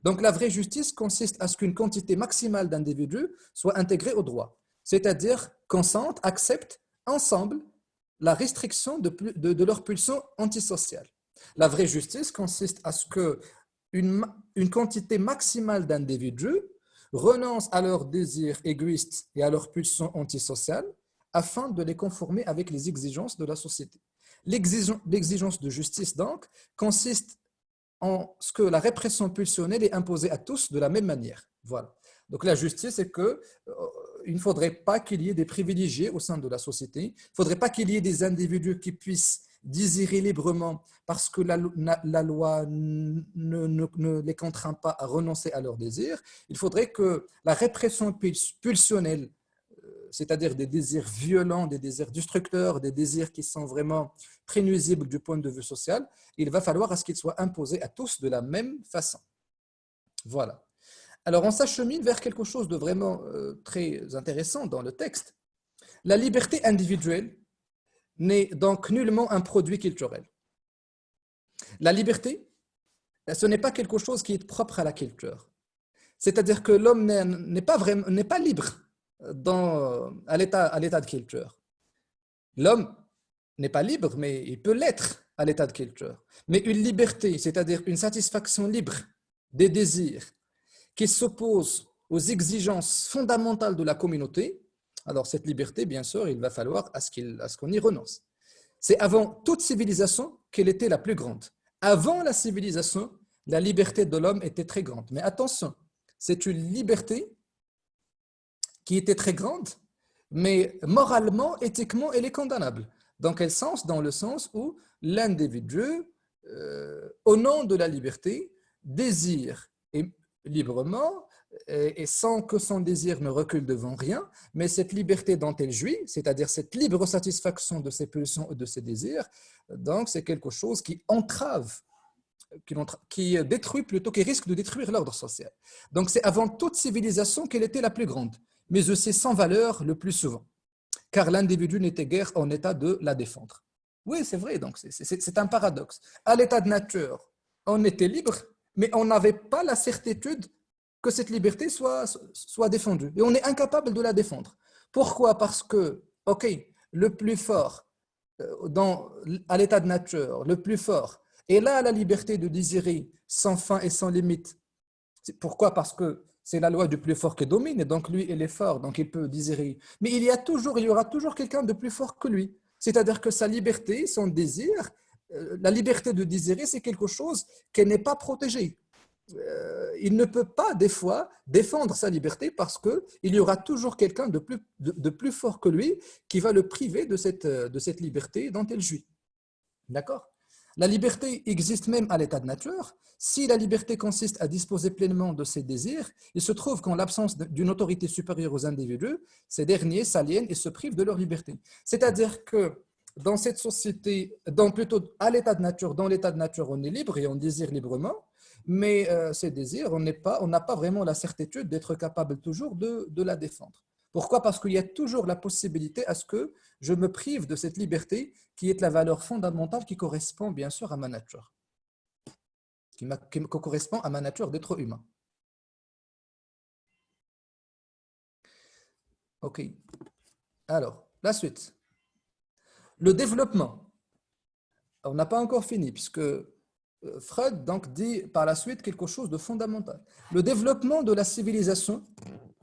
[SPEAKER 1] Donc la vraie justice consiste à ce qu'une quantité maximale d'individus soit intégrée au droit, c'est-à-dire consentent, acceptent ensemble la restriction de leur pulsion antisociale. La vraie justice consiste à ce qu'une quantité maximale d'individus renoncent à leurs désirs égoïstes et à leurs pulsions antisociales afin de les conformer avec les exigences de la société. L'exigence de justice, donc, consiste en ce que la répression pulsionnelle est imposée à tous de la même manière. Voilà. Donc la justice, c'est que il ne faudrait pas qu'il y ait des privilégiés au sein de la société. Il ne faudrait pas qu'il y ait des individus qui puissent désirer librement parce que la loi ne les contraint pas à renoncer à leurs désirs. Il faudrait que la répression pulsionnelle, c'est-à-dire des désirs violents, des désirs destructeurs, des désirs qui sont vraiment très nuisibles du point de vue social, il va falloir à ce qu'ils soient imposés à tous de la même façon. Voilà. Alors, on s'achemine vers quelque chose de vraiment très intéressant dans le texte. La liberté individuelle n'est donc nullement un produit culturel. La liberté, ce n'est pas quelque chose qui est propre à la culture. C'est-à-dire que l'homme n'est pas libre à l'état de culture. L'homme n'est pas libre, mais il peut l'être à l'état de culture. Mais une liberté, c'est-à-dire une satisfaction libre des désirs qui s'oppose aux exigences fondamentales de la communauté, alors cette liberté, bien sûr, il va falloir à ce qu'on y renonce. C'est avant toute civilisation qu'elle était la plus grande. Avant la civilisation, la liberté de l'homme était très grande. Mais attention, c'est une liberté qui était très grande, mais moralement, éthiquement, elle est condamnable. Dans quel sens? Dans le sens où l'individu, au nom de la liberté, désire librement et sans que son désir ne recule devant rien, mais cette liberté dont elle jouit, c'est-à-dire cette libre satisfaction de ses pulsions et de ses désirs, donc c'est quelque chose qui entrave, qui détruit plutôt, qui risque de détruire l'ordre social. Donc c'est avant toute civilisation qu'elle était la plus grande, mais aussi sans valeur le plus souvent, car l'individu n'était guère en état de la défendre. Oui, c'est vrai, donc c'est un paradoxe. À l'état de nature, on était libre, mais on n'avait pas la certitude que cette liberté soit défendue. Et on est incapable de la défendre. Pourquoi? Parce que, OK, le plus fort à l'état de nature, le plus fort, et là la liberté de désirer sans fin et sans limite. Pourquoi? Parce que c'est la loi du plus fort qui domine, et donc lui, il est fort, donc il peut désirer. Mais il y aura toujours quelqu'un de plus fort que lui. C'est-à-dire que sa liberté, son désir, la liberté de désirer, c'est quelque chose qui n'est pas protégé. Il ne peut pas, des fois, défendre sa liberté parce qu'il y aura toujours quelqu'un de plus fort que lui qui va le priver de cette liberté dont il jouit. D'accord? La liberté existe même à l'état de nature. Si la liberté consiste à disposer pleinement de ses désirs, il se trouve qu'en l'absence d'une autorité supérieure aux individus, ces derniers s'aliènent et se privent de leur liberté. C'est-à-dire que dans cette société, plutôt à l'état de nature, dans l'état de nature, on est libre et on désire librement, mais ces désirs, on n'a pas vraiment la certitude d'être capable toujours de la défendre. Pourquoi? Parce qu'il y a toujours la possibilité à ce que je me prive de cette liberté qui est la valeur fondamentale qui correspond bien sûr à ma nature, qui correspond à ma nature d'être humain. OK. Alors, la suite. Le développement. On n'a pas encore fini puisque Freud donc dit par la suite quelque chose de fondamental. Le développement de la civilisation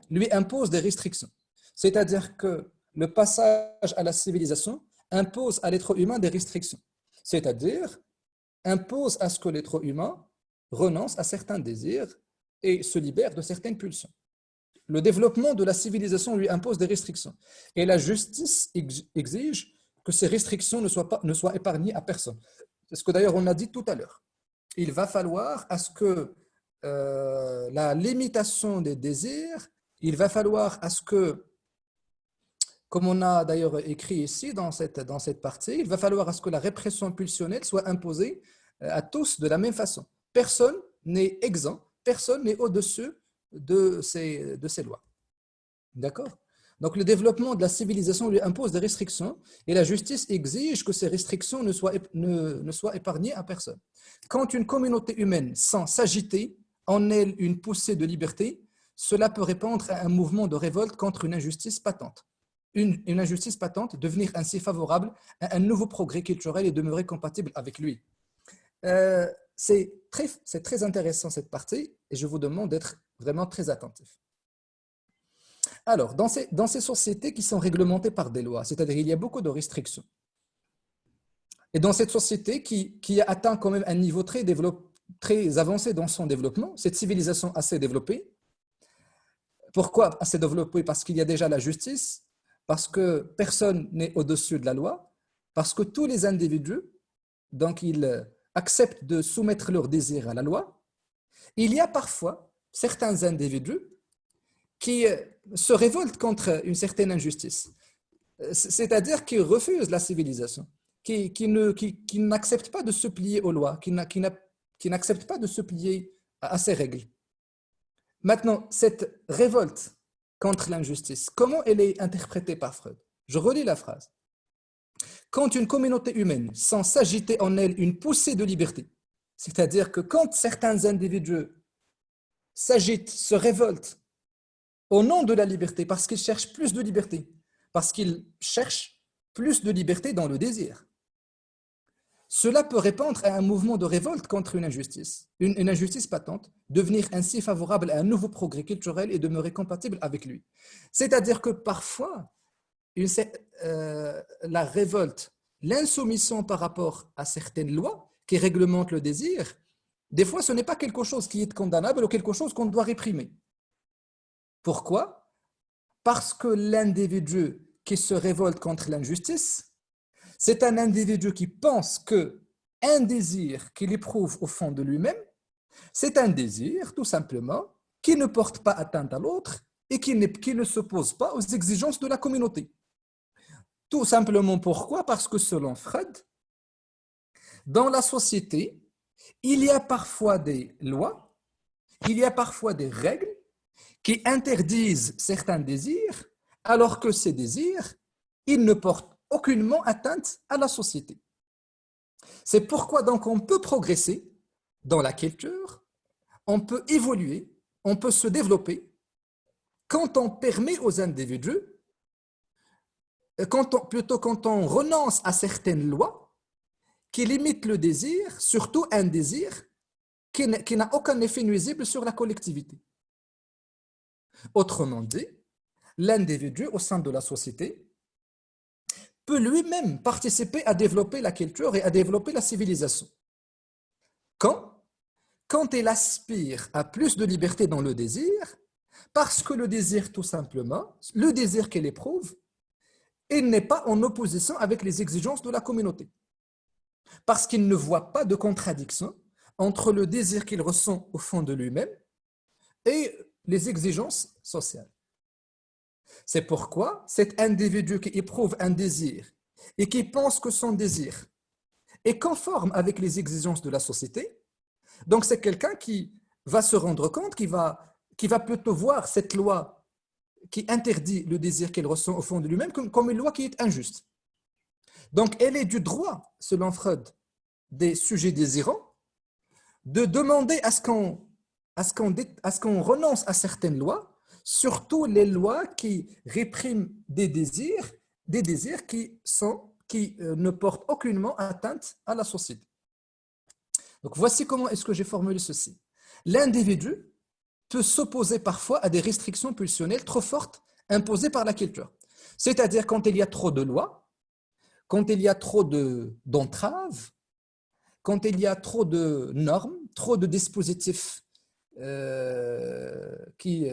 [SPEAKER 1] lui impose des restrictions. C'est-à-dire que le passage à la civilisation impose à l'être humain des restrictions. C'est-à-dire impose à ce que l'être humain renonce à certains désirs et se libère de certaines pulsions. Le développement de la civilisation lui impose des restrictions. Et la justice exige que ces restrictions ne soient épargnées à personne. C'est ce que d'ailleurs on a dit tout à l'heure. Il va falloir à ce que la limitation des désirs, il va falloir à ce que Comme on a d'ailleurs écrit ici dans cette partie, il va falloir à ce que la répression pulsionnelle soit imposée à tous de la même façon. Personne n'est exempt, personne n'est au-dessus de ces lois. D'accord? Donc, le développement de la civilisation lui impose des restrictions et la justice exige que ces restrictions ne soient épargnées à personne. Quand une communauté humaine sent s'agiter en elle une poussée de liberté, cela peut répondre à un mouvement de révolte contre une injustice patente. Une injustice patente, devenir ainsi favorable à un nouveau progrès culturel et demeurer compatible avec lui. C'est très intéressant cette partie et je vous demande d'être vraiment très attentif. Alors, dans ces sociétés qui sont réglementées par des lois, c'est-à-dire il y a beaucoup de restrictions, et dans cette société qui a atteint quand même un niveau très avancé dans son développement, cette civilisation assez développée, pourquoi assez développée? Parce qu'il y a déjà la justice, parce que personne n'est au-dessus de la loi, parce que tous les individus, donc ils acceptent de soumettre leurs désirs à la loi. Il y a parfois certains individus qui se révoltent contre une certaine injustice, c'est-à-dire qui refusent la civilisation, qui n'acceptent pas de se plier aux lois, qui n'acceptent pas de se plier à ces règles. Maintenant, cette révolte contre l'injustice, comment elle est interprétée par Freud? Je relis la phrase. Quand une communauté humaine sent s'agiter en elle une poussée de liberté, c'est-à-dire que quand certains individus s'agitent, se révoltent au nom de la liberté, parce qu'ils cherchent plus de liberté, parce qu'ils cherchent plus de liberté dans le désir, cela peut répondre à un mouvement de révolte contre une injustice patente, devenir ainsi favorable à un nouveau progrès culturel et demeurer compatible avec lui. C'est-à-dire que parfois, la révolte, l'insoumission par rapport à certaines lois qui réglementent le désir, des fois ce n'est pas quelque chose qui est condamnable ou quelque chose qu'on doit réprimer. Pourquoi? Parce que l'individu qui se révolte contre l'injustice, c'est un individu qui pense qu'un désir qu'il éprouve au fond de lui-même, c'est un désir, tout simplement, qui ne porte pas atteinte à l'autre et qui ne s'oppose pas aux exigences de la communauté. Tout simplement pourquoi? Parce que selon Freud, dans la société, il y a parfois des lois, il y a parfois des règles qui interdisent certains désirs, alors que ces désirs, ils ne portent aucunement atteinte à la société. C'est pourquoi donc on peut progresser dans la culture, on peut évoluer, on peut se développer quand on permet aux individus, quand on renonce à certaines lois qui limitent le désir, surtout un désir qui n'a aucun effet nuisible sur la collectivité. Autrement dit, l'individu au sein de la société peut lui-même participer à développer la culture et à développer la civilisation. Quand il aspire à plus de liberté dans le désir, parce que le désir, tout simplement, le désir qu'il éprouve, il n'est pas en opposition avec les exigences de la communauté. Parce qu'il ne voit pas de contradiction entre le désir qu'il ressent au fond de lui-même et les exigences sociales. C'est pourquoi cet individu qui éprouve un désir et qui pense que son désir est conforme avec les exigences de la société, donc c'est quelqu'un qui va se rendre compte, qui va plutôt voir cette loi qui interdit le désir qu'il ressent au fond de lui-même comme une loi qui est injuste. Donc elle est du droit, selon Freud, des sujets désirants, de demander à ce qu'on renonce à certaines lois, surtout les lois qui répriment des désirs qui ne portent aucunement atteinte à la société. Donc voici comment est-ce que j'ai formulé ceci. L'individu peut s'opposer parfois à des restrictions pulsionnelles trop fortes imposées par la culture. C'est-à-dire quand il y a trop de lois, quand il y a trop d'entraves, quand il y a trop de normes, trop de dispositifs qui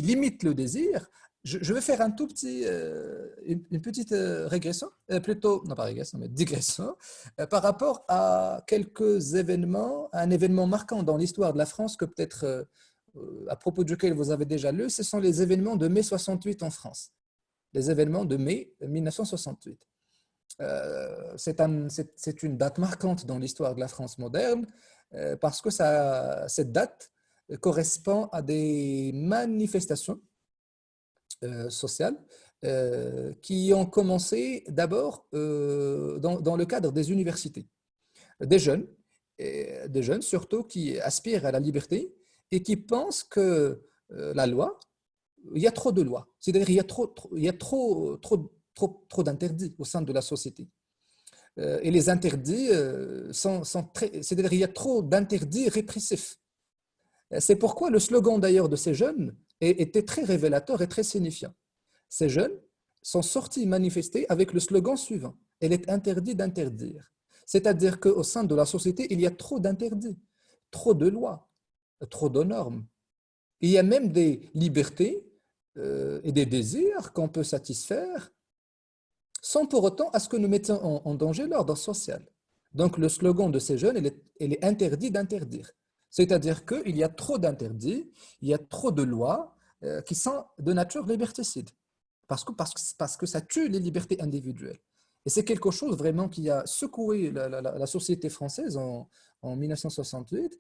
[SPEAKER 1] limitent le désir. Je vais faire une petite régression, plutôt, non pas régression, mais digression, par rapport à quelques événements, un événement marquant dans l'histoire de la France que peut-être à propos duquel vous avez déjà lu, ce sont les événements de mai 68 en France. les événements de mai 1968. C'est une date marquante dans l'histoire de la France moderne parce que cette date correspond à des manifestations sociales qui ont commencé d'abord dans le cadre des universités. Des jeunes, des jeunes surtout qui aspirent à la liberté et qui pensent que la loi, il y a trop de lois, c'est-à-dire il y a trop d'interdits au sein de la société. Et les interdits sont très, c'est-à-dire il y a trop d'interdits répressifs. C'est pourquoi le slogan d'ailleurs de ces jeunes était très révélateur et très signifiant. Ces jeunes sont sortis manifester avec le slogan suivant: il est interdit d'interdire. C'est-à-dire qu'au sein de la société, il y a trop d'interdits, trop de lois, trop de normes. Il y a même des libertés et des désirs qu'on peut satisfaire sans pour autant à ce que nous mettions en danger l'ordre social. Donc le slogan de ces jeunes, il est interdit d'interdire. C'est-à-dire qu'il y a trop d'interdits, il y a trop de lois qui sont de nature liberticide, parce que ça tue les libertés individuelles. Et c'est quelque chose vraiment qui a secoué la société française en 1968,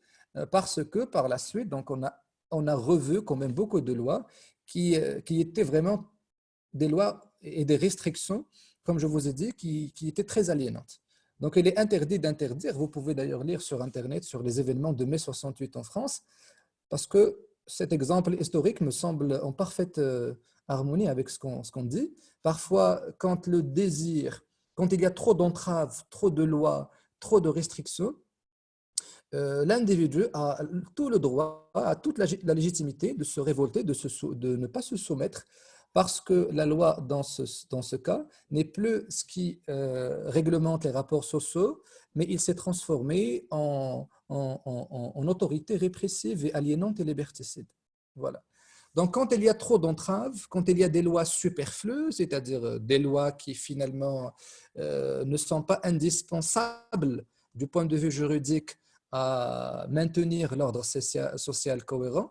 [SPEAKER 1] parce que par la suite, donc on a revu quand même beaucoup de lois qui étaient vraiment des lois et des restrictions, comme je vous ai dit, qui étaient très aliénantes. Donc, il est interdit d'interdire. Vous pouvez d'ailleurs lire sur Internet sur les événements de mai 68 en France, parce que cet exemple historique me semble en parfaite harmonie avec ce qu'on dit. Parfois, quand le désir, quand il y a trop d'entraves, trop de lois, trop de restrictions, l'individu a tout le droit, a toute la légitimité de se révolter, de ne pas se soumettre, parce que la loi, dans ce cas, n'est plus ce qui réglemente les rapports sociaux, mais il s'est transformé en autorité répressive et aliénante et liberticide. Voilà. Donc, quand il y a trop d'entraves, quand il y a des lois superflues, c'est-à-dire des lois qui finalement ne sont pas indispensables du point de vue juridique à maintenir l'ordre social cohérent,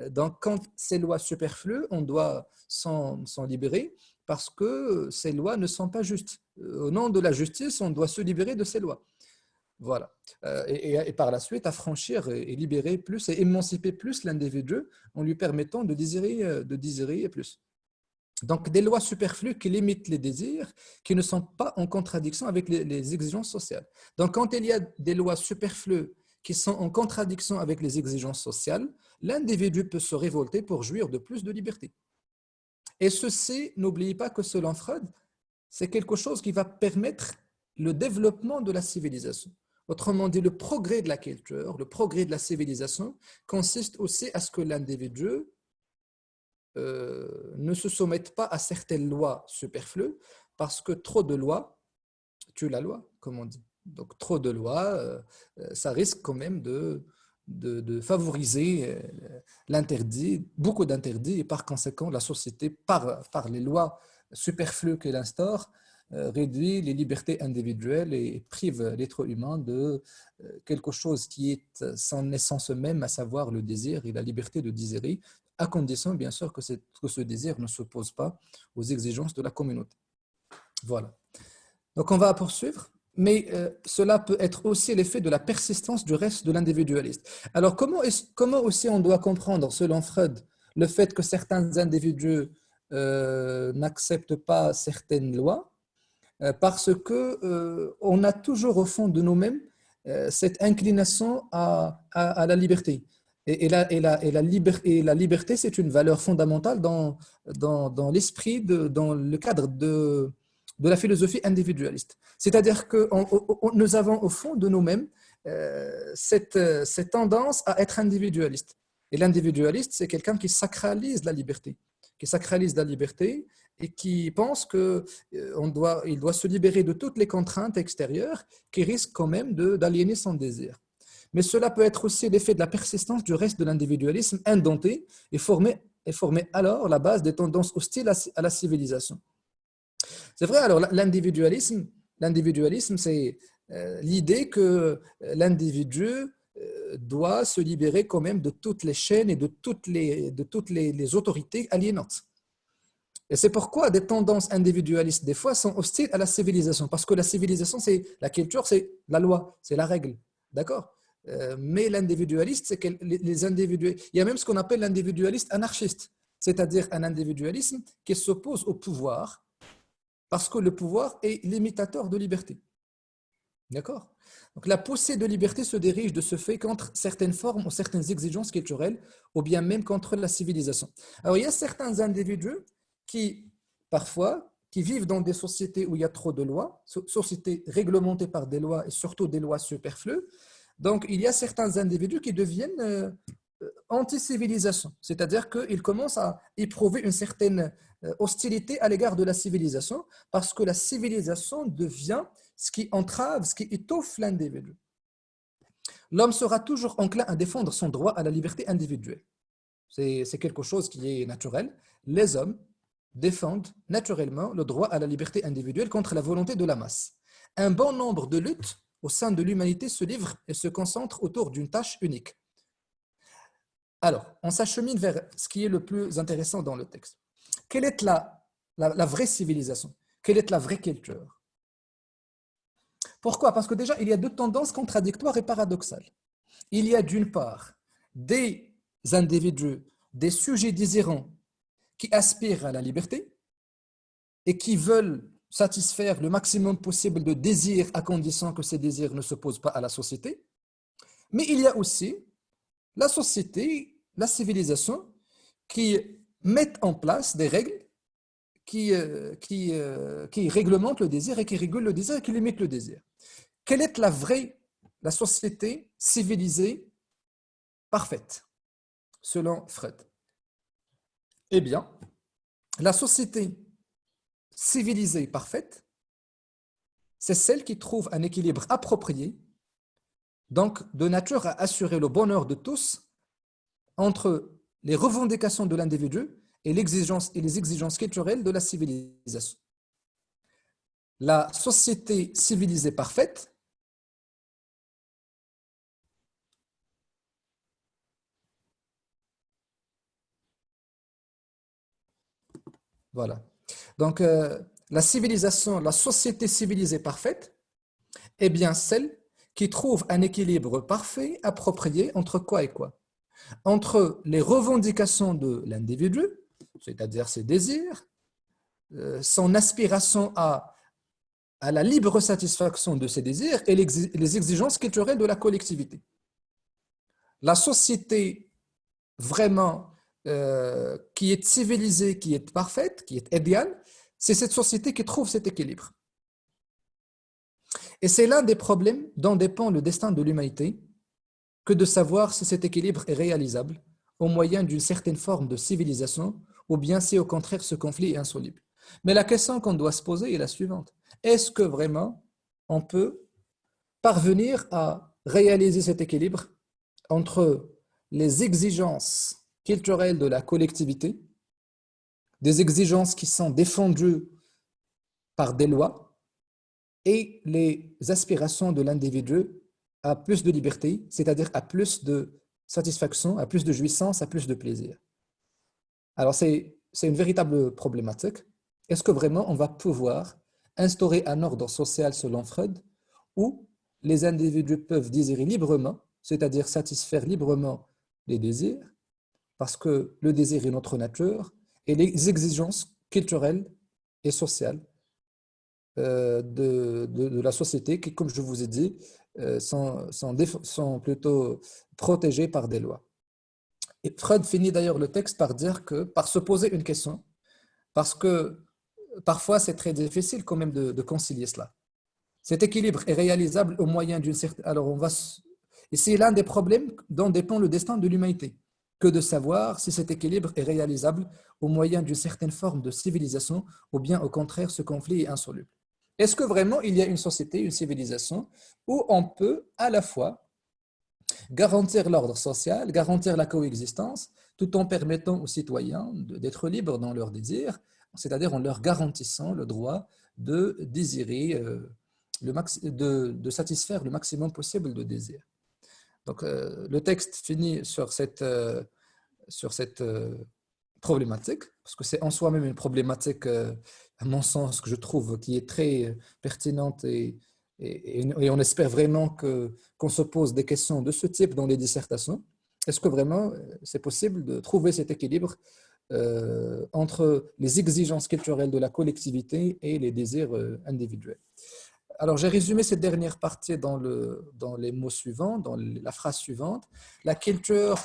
[SPEAKER 1] donc quand ces lois superflues, on doit s'en libérer parce que ces lois ne sont pas justes. Au nom de la justice, on doit se libérer de ces lois. Voilà. Et par la suite, affranchir et libérer plus et émanciper plus l'individu en lui permettant de désirer plus. Donc, des lois superflues qui limitent les désirs, qui ne sont pas en contradiction avec les exigences sociales. Donc, quand il y a des lois superflues qui sont en contradiction avec les exigences sociales, l'individu peut se révolter pour jouir de plus de liberté. Et ceci, n'oubliez pas que selon Freud, c'est quelque chose qui va permettre le développement de la civilisation. Autrement dit, le progrès de la culture, le progrès de la civilisation consiste aussi à ce que l'individu ne se soumettent pas à certaines lois superflues, parce que trop de lois tue la loi, comme on dit. Donc trop de lois, ça risque quand même de favoriser l'interdit, beaucoup d'interdits, et par conséquent, la société, par les lois superflues qu'elle instaure, réduit les libertés individuelles et prive l'être humain de quelque chose qui est son essence même, à savoir le désir et la liberté de désirer, à condition bien sûr que ce désir ne s'oppose pas aux exigences de la communauté. Voilà. Donc on va poursuivre, mais cela peut être aussi l'effet de la persistance du reste de l'individualisme. Alors comment aussi on doit comprendre, selon Freud, le fait que certains individus n'acceptent pas certaines lois, parce que on a toujours au fond de nous-mêmes cette inclination à la liberté. Et la liberté, c'est une valeur fondamentale dans l'esprit, dans le cadre de la philosophie individualiste. C'est-à-dire que nous avons au fond de nous-mêmes cette tendance à être individualiste. Et l'individualiste, c'est quelqu'un qui sacralise la liberté, et qui pense qu'il doit se libérer de toutes les contraintes extérieures qui risquent quand même d'aliéner son désir. Mais cela peut être aussi l'effet de la persistance du reste de l'individualisme indompté et former alors la base des tendances hostiles à la civilisation. C'est vrai, alors l'individualisme, c'est l'idée que l'individu doit se libérer quand même de toutes les chaînes et de toutes les autorités aliénantes. Et c'est pourquoi des tendances individualistes, des fois, sont hostiles à la civilisation. Parce que la civilisation, c'est la culture, c'est la loi, c'est la règle. D'accord? Mais l'individualiste, c'est que les individus. Il y a même ce qu'on appelle l'individualiste anarchiste, c'est-à-dire un individualisme qui s'oppose au pouvoir, parce que le pouvoir est limitateur de liberté. D'accord? Donc la poussée de liberté se dirige de ce fait contre certaines formes ou certaines exigences culturelles, ou bien même contre la civilisation. Alors il y a certains individus qui, parfois, qui vivent dans des sociétés où il y a trop de lois, sociétés réglementées par des lois et surtout des lois superflues. Donc il y a certains individus qui deviennent anti-civilisation, c'est-à-dire qu'ils commencent à éprouver une certaine hostilité à l'égard de la civilisation parce que la civilisation devient ce qui entrave, ce qui étouffe l'individu. L'homme sera toujours enclin à défendre son droit à la liberté individuelle. C'est quelque chose qui est naturel. Les hommes défendent naturellement le droit à la liberté individuelle contre la volonté de la masse. Un bon nombre de luttes au sein de l'humanité se livrent et se concentrent autour d'une tâche unique. Alors, on s'achemine vers ce qui est le plus intéressant dans le texte. Quelle est la vraie civilisation? Quelle est la vraie culture? Pourquoi? Parce que déjà, il y a deux tendances contradictoires et paradoxales. Il y a d'une part des individus, des sujets désirants qui aspirent à la liberté et qui veulent satisfaire le maximum possible de désirs à condition que ces désirs ne s'opposent pas à la société. Mais il y a aussi la société, la civilisation qui mettent en place des règles qui réglementent le désir et qui régulent le désir et qui limitent le désir. Quelle est la société civilisée parfaite, selon Freud? Eh bien, la société civilisée parfaite, c'est celle qui trouve un équilibre approprié, donc de nature à assurer le bonheur de tous entre les revendications de l'individu et les exigences culturelles de la civilisation. La société civilisée parfaite, voilà. Donc, la civilisation, la société civilisée parfaite est bien celle qui trouve un équilibre parfait, approprié entre quoi et quoi? Entre les revendications de l'individu, c'est-à-dire ses désirs, son aspiration à la libre satisfaction de ses désirs et les exigences culturelles de la collectivité. La société vraiment qui est civilisée, qui est parfaite, qui est idéale, c'est cette société qui trouve cet équilibre. Et c'est l'un des problèmes dont dépend le destin de l'humanité, que de savoir si cet équilibre est réalisable au moyen d'une certaine forme de civilisation ou bien si au contraire ce conflit est insoluble. Mais la question qu'on doit se poser est la suivante. Est-ce que vraiment on peut parvenir à réaliser cet équilibre entre les exigences culturelles de la collectivité, des exigences qui sont défendues par des lois, et les aspirations de l'individu à plus de liberté, c'est-à-dire à plus de satisfaction, à plus de jouissance, à plus de plaisir. Alors, c'est une véritable problématique. Est-ce que vraiment on va pouvoir instaurer un ordre social selon Freud où les individus peuvent désirer librement, c'est-à-dire satisfaire librement les désirs, parce que le désir est notre nature, et les exigences culturelles et sociales de la société qui, comme je vous ai dit, sont plutôt protégées par des lois. Et Freud finit d'ailleurs le texte par dire que, par se poser une question, parce que parfois c'est très difficile quand même de concilier cela. Cet équilibre est réalisable au moyen d'une certaine... Alors et c'est l'un des problèmes dont dépend le destin de l'humanité, que de savoir si cet équilibre est réalisable au moyen d'une certaine forme de civilisation ou bien au contraire ce conflit est insoluble. Est-ce que vraiment il y a une société, une civilisation où on peut à la fois garantir l'ordre social, garantir la coexistence, tout en permettant aux citoyens d'être libres dans leurs désirs, c'est-à-dire en leur garantissant le droit de désirer, de satisfaire le maximum possible de désirs. Donc, le texte finit sur cette problématique, parce que c'est en soi-même une problématique, à mon sens, que je trouve qui est très pertinente et on espère vraiment qu'on se pose des questions de ce type dans les dissertations. Est-ce que vraiment c'est possible de trouver cet équilibre entre les exigences culturelles de la collectivité et les désirs individuels? Alors, j'ai résumé cette dernière partie dans les mots suivants, dans la phrase suivante. La culture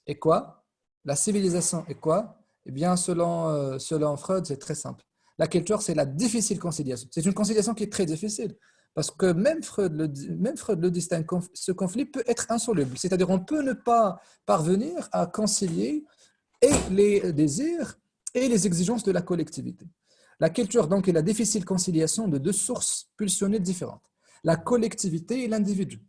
[SPEAKER 1] est quoi? La civilisation est quoi? Eh bien, selon Freud, c'est très simple. La culture, c'est la difficile conciliation. C'est une conciliation qui est très difficile. Parce que même Freud le distingue, ce conflit peut être insoluble. C'est-à-dire, on peut ne pas parvenir à concilier et les désirs et les exigences de la collectivité. La culture, donc, est la difficile conciliation de deux sources pulsionnelles différentes. La collectivité et l'individu.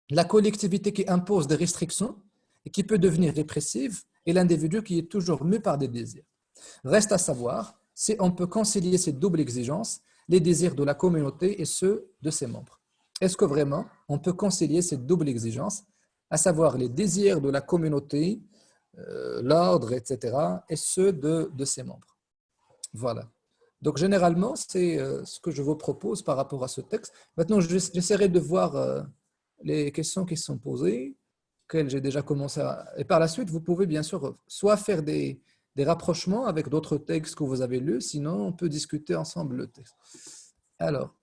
[SPEAKER 1] La collectivité qui impose des restrictions et qui peut devenir répressive, et l'individu qui est toujours mu par des désirs. Reste à savoir si on peut concilier ces doubles exigences, les désirs de la communauté et ceux de ses membres. Est-ce que vraiment on peut concilier ces doubles exigences, à savoir les désirs de la communauté, l'ordre, etc., et ceux de ses membres? Voilà. Donc, généralement, c'est ce que je vous propose par rapport à ce texte. Maintenant, j'essaierai de voir les questions qui sont posées, qu'elles j'ai déjà commencé à... Et par la suite, vous pouvez bien sûr soit faire des rapprochements avec d'autres textes que vous avez lus, sinon on peut discuter ensemble le texte. Alors,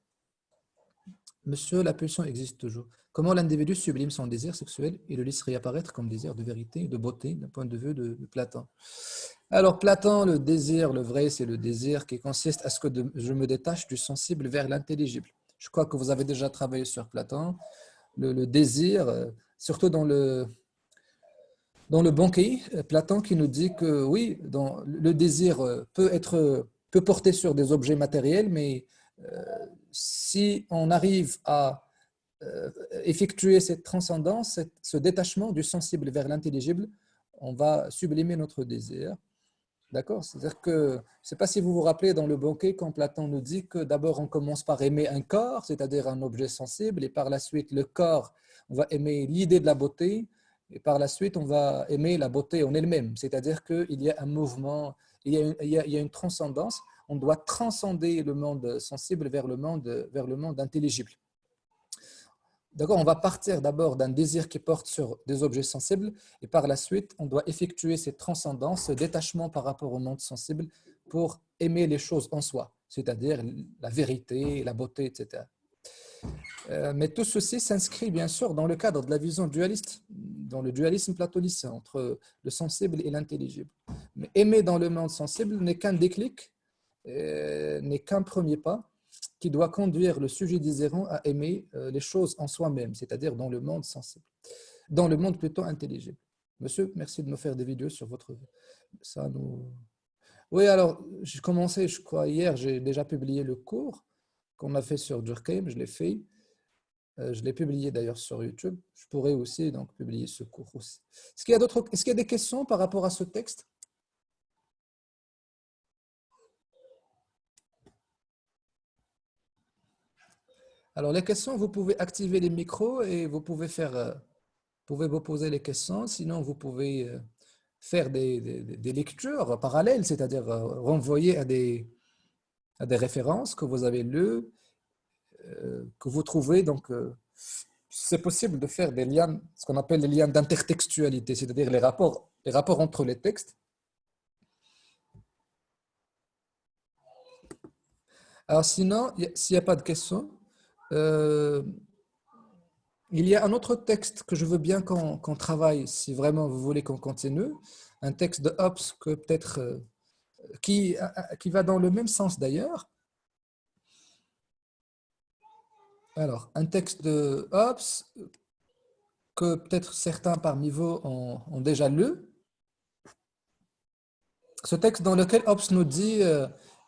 [SPEAKER 1] monsieur, la pulsion existe toujours. Comment l'individu sublime son désir sexuel et le laisse réapparaître comme désir de vérité, de beauté, d'un point de vue de Platon? Alors, Platon, le désir, le vrai, c'est le désir qui consiste à ce que je me détache du sensible vers l'intelligible. Je crois que vous avez déjà travaillé sur Platon. Le désir, surtout dans le Banquet, Platon qui nous dit que oui, le désir peut porter sur des objets matériels, mais si on arrive à effectuer cette transcendance, ce détachement du sensible vers l'intelligible, on va sublimer notre désir. D'accord? C'est-à-dire que, je ne sais pas si vous vous rappelez dans le Banquet, quand Platon nous dit que d'abord on commence par aimer un corps, c'est-à-dire un objet sensible, et par la suite le corps, on va aimer l'idée de la beauté, et par la suite on va aimer la beauté en elle-même, c'est-à-dire qu'il y a un mouvement, il y a une transcendance, on doit transcender le monde sensible vers le monde intelligible. D'accord, on va partir d'abord d'un désir qui porte sur des objets sensibles et par la suite, on doit effectuer cette transcendance, ce détachement par rapport au monde sensible pour aimer les choses en soi, c'est-à-dire la vérité, la beauté, etc. Mais tout ceci s'inscrit bien sûr dans le cadre de la vision dualiste, dans le dualisme platonicien entre le sensible et l'intelligible. Mais aimer dans le monde sensible n'est qu'un déclic, n'est qu'un premier pas qui doit conduire le sujet désirant à aimer les choses en soi-même, c'est-à-dire dans le monde sensible, dans le monde plutôt intelligible. Monsieur, merci de me faire des vidéos sur votre vie. Ça nous... Oui, alors, j'ai commencé, je crois, hier, j'ai déjà publié le cours qu'on a fait sur Durkheim, je l'ai fait. Je l'ai publié d'ailleurs sur YouTube. Je pourrais aussi donc publier ce cours aussi. Est-ce qu'il y a des questions par rapport à ce texte? Alors, les questions, vous pouvez activer les micros et vous pouvez pouvez vous poser les questions. Sinon, vous pouvez faire des lectures parallèles, c'est-à-dire renvoyer à des références que vous avez lues, que vous trouvez. Donc, c'est possible de faire des liens, ce qu'on appelle les liens d'intertextualité, c'est-à-dire les rapports entre les textes. Alors, sinon, s'il n'y a pas de questions, euh, il y a un autre texte que je veux bien qu'on travaille, si vraiment vous voulez qu'on continue, un texte de Hobbes que peut-être qui va dans le même sens d'ailleurs. Alors, un texte de Hobbes que peut-être certains parmi vous ont déjà lu. Ce texte dans lequel Hobbes nous dit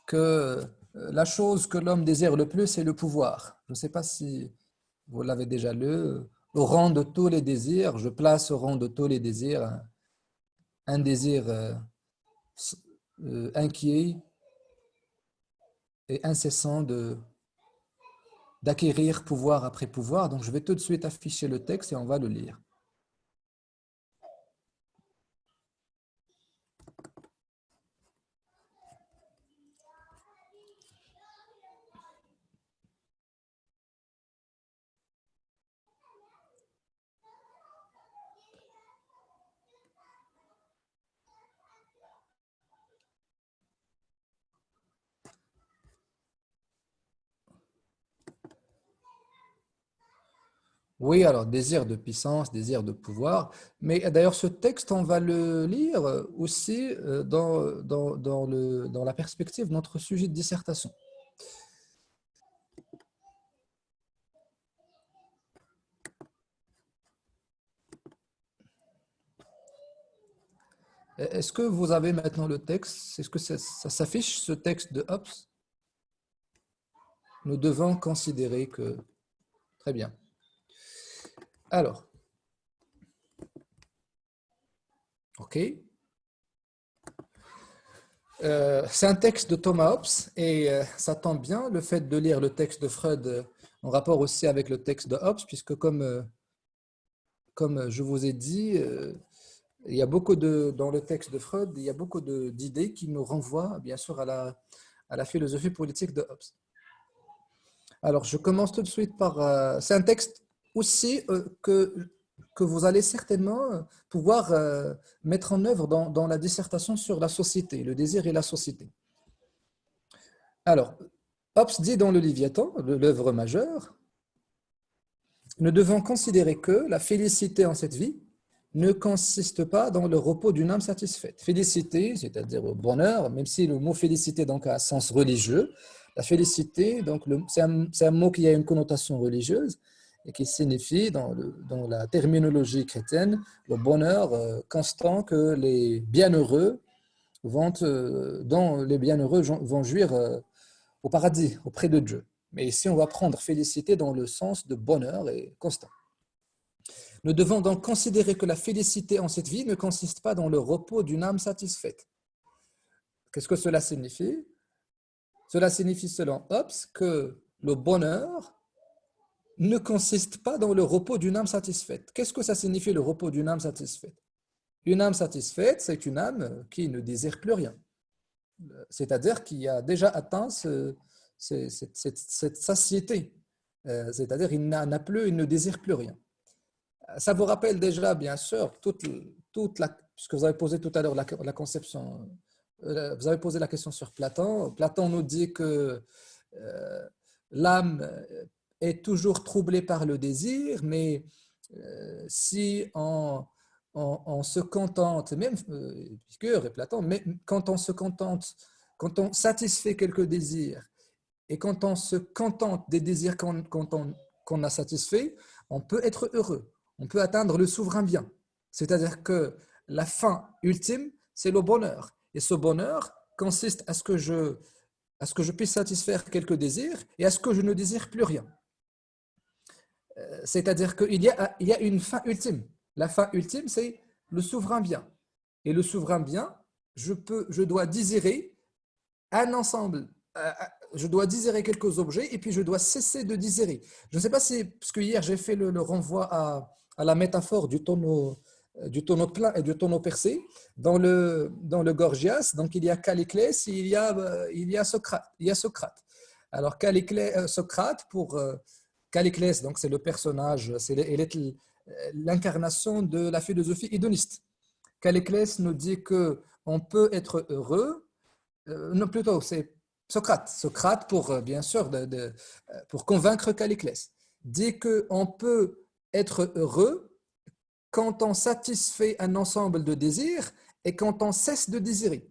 [SPEAKER 1] que la chose que l'homme désire le plus, c'est le pouvoir. Je ne sais pas si vous l'avez déjà lu. Au rang de tous les désirs, je place au rang de tous les désirs un désir inquiet et incessant d'acquérir pouvoir après pouvoir. Donc, je vais tout de suite afficher le texte et on va le lire. Oui, alors désir de puissance, désir de pouvoir. Mais d'ailleurs, ce texte, on va le lire aussi dans la perspective de notre sujet de dissertation. Est-ce que vous avez maintenant le texte? Est-ce que ça s'affiche, ce texte de Hobbes? Nous devons considérer que... Très bien. Alors, OK. C'est un texte de Thomas Hobbes et ça tombe bien le fait de lire le texte de Freud en rapport aussi avec le texte de Hobbes, puisque comme je vous ai dit, il y a beaucoup dans le texte de Freud, il y a beaucoup d'idées qui nous renvoient bien sûr à la philosophie politique de Hobbes. Alors, je commence tout de suite par... c'est un texte aussi que vous allez certainement pouvoir mettre en œuvre dans la dissertation sur la société, le désir et la société. Alors, Hobbes dit dans le Léviathan, l'œuvre majeure, nous devons considérer que la félicité en cette vie ne consiste pas dans le repos d'une âme satisfaite. Félicité, c'est-à-dire bonheur, même si le mot félicité donc, a un sens religieux, la félicité, donc c'est un mot qui a une connotation religieuse et qui signifie dans la terminologie chrétienne le bonheur constant que les bienheureux dont les bienheureux vont jouir au paradis, auprès de Dieu. Mais ici, on va prendre félicité dans le sens de bonheur et constant. Nous devons donc considérer que la félicité en cette vie ne consiste pas dans le repos d'une âme satisfaite. Qu'est-ce que cela signifie? Cela signifie, selon Hobbes, que le bonheur ne consiste pas dans le repos d'une âme satisfaite. Qu'est-ce que ça signifie, le repos d'une âme satisfaite? Une âme satisfaite, c'est une âme qui ne désire plus rien. C'est-à-dire qui a déjà atteint cette satiété. C'est-à-dire qu'il n'en a plus, il ne désire plus rien. Ça vous rappelle déjà, bien sûr, puisque vous avez posé tout à l'heure la conception, vous avez posé la question sur Platon. Platon nous dit que l'âme est toujours troublée par le désir, mais si on se contente, même Épicure et Platon, mais quand on se contente, quand on satisfait quelques désirs et quand on se contente des désirs qu'on a satisfaits, on peut être heureux, on peut atteindre le souverain bien. C'est-à-dire que la fin ultime, c'est le bonheur. Et ce bonheur consiste à ce que je puisse satisfaire quelques désirs et à ce que je ne désire plus rien. C'est-à-dire qu'il y a une fin ultime. La fin ultime, c'est le souverain bien. Et le souverain bien, je dois désirer un ensemble, je dois désirer quelques objets et puis je dois cesser de désirer. Je ne sais pas si, parce que hier j'ai fait le renvoi à la métaphore du tonneau plein et du tonneau percé. Dans le Gorgias, donc il y a Calliclès et il y a Socrate. Alors Socrate, Calliclès, donc c'est le personnage, elle est l'incarnation de la philosophie hédoniste. Calliclès nous dit qu'on peut être heureux, non plutôt c'est Socrate bien sûr, pour convaincre Calliclès, dit qu'on peut être heureux quand on satisfait un ensemble de désirs et quand on cesse de désirer.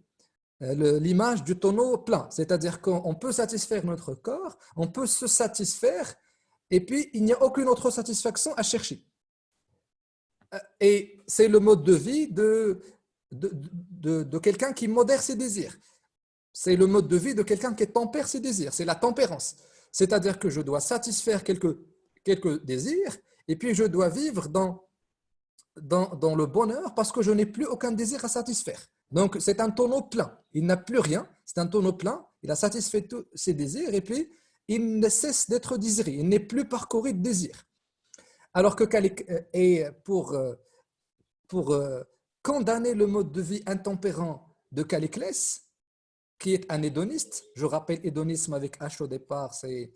[SPEAKER 1] L'image du tonneau plein, c'est-à-dire qu'on peut satisfaire notre corps, on peut se satisfaire et puis il n'y a aucune autre satisfaction à chercher. Et c'est le mode de vie de quelqu'un qui modère ses désirs. C'est le mode de vie de quelqu'un qui tempère ses désirs. C'est la tempérance. C'est-à-dire que je dois satisfaire quelques désirs et puis je dois vivre dans le bonheur parce que je n'ai plus aucun désir à satisfaire. Donc, c'est un tonneau plein. Il n'a plus rien. C'est un tonneau plein. Il a satisfait tous ses désirs et puis il ne cesse d'être désiré. Il n'est plus parcouru de désirs. Alors que pour condamner le mode de vie intempérant de Calliclès, qui est un hédoniste, je rappelle hédonisme avec H au départ, c'est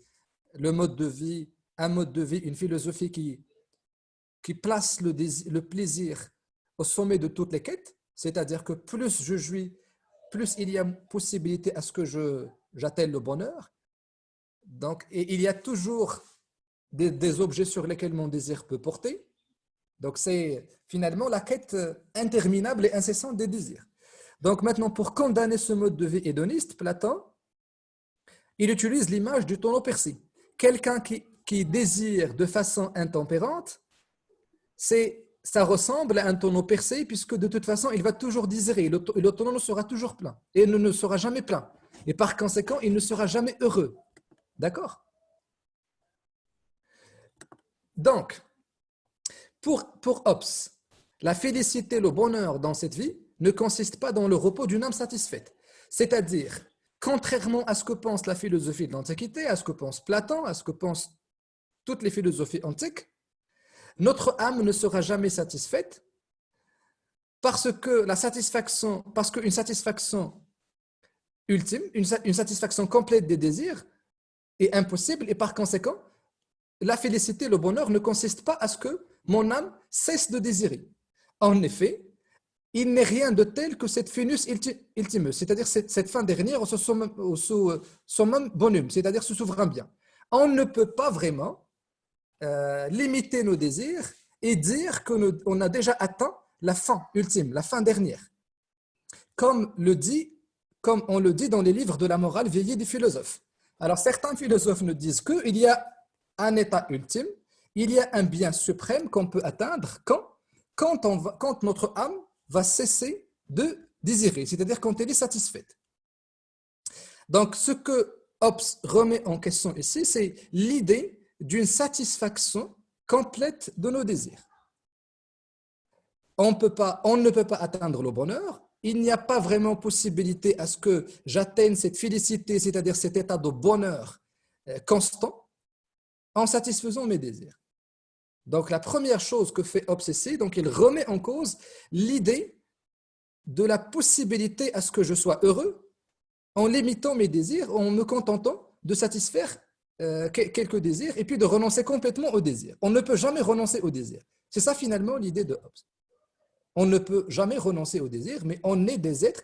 [SPEAKER 1] le mode de vie, un mode de vie, une philosophie qui place le plaisir au sommet de toutes les quêtes, c'est-à-dire que plus je jouis, plus il y a possibilité à ce que j'atteigne le bonheur. Donc, et il y a toujours des objets sur lesquels mon désir peut porter. Donc, c'est finalement la quête interminable et incessante des désirs. Donc, maintenant, pour condamner ce mode de vie hédoniste, Platon, il utilise l'image du tonneau percé. Quelqu'un qui désire de façon intempérante, ça ressemble à un tonneau percé, puisque de toute façon, il va toujours désirer. Le tonneau sera toujours plein et ne sera jamais plein. Et par conséquent, il ne sera jamais heureux. D'accord? Donc, pour Hobbes, la félicité, le bonheur dans cette vie ne consiste pas dans le repos d'une âme satisfaite. C'est-à-dire, contrairement à ce que pense la philosophie de l'Antiquité, à ce que pense Platon, à ce que pensent toutes les philosophies antiques, notre âme ne sera jamais satisfaite parce qu'une satisfaction ultime, une satisfaction complète des désirs est impossible et par conséquent, la félicité, le bonheur ne consiste pas à ce que mon âme cesse de désirer. En effet, il n'est rien de tel que cette finus ultimus, c'est-à-dire cette fin dernière au summum bonum, c'est-à-dire ce souverain bien. On ne peut pas vraiment limiter nos désirs et dire qu'on a déjà atteint la fin ultime, la fin dernière. Comme on le dit dans les livres de la morale vieillie des philosophes. Alors certains philosophes nous disent qu'il y a un état ultime, il y a un bien suprême qu'on peut atteindre quand notre âme va cesser de désirer, c'est-à-dire quand elle est satisfaite. Donc, ce que Hobbes remet en question ici, c'est l'idée d'une satisfaction complète de nos désirs. On ne peut pas atteindre le bonheur, il n'y a pas vraiment possibilité à ce que j'atteigne cette félicité, c'est-à-dire cet état de bonheur constant, en satisfaisant mes désirs. Donc, la première chose que fait Hobbes ici, donc il remet en cause l'idée de la possibilité à ce que je sois heureux en limitant mes désirs, en me contentant de satisfaire quelques désirs et puis de renoncer complètement aux désirs. On ne peut jamais renoncer aux désirs. C'est ça finalement l'idée de Hobbes. On ne peut jamais renoncer aux désirs, mais on est des êtres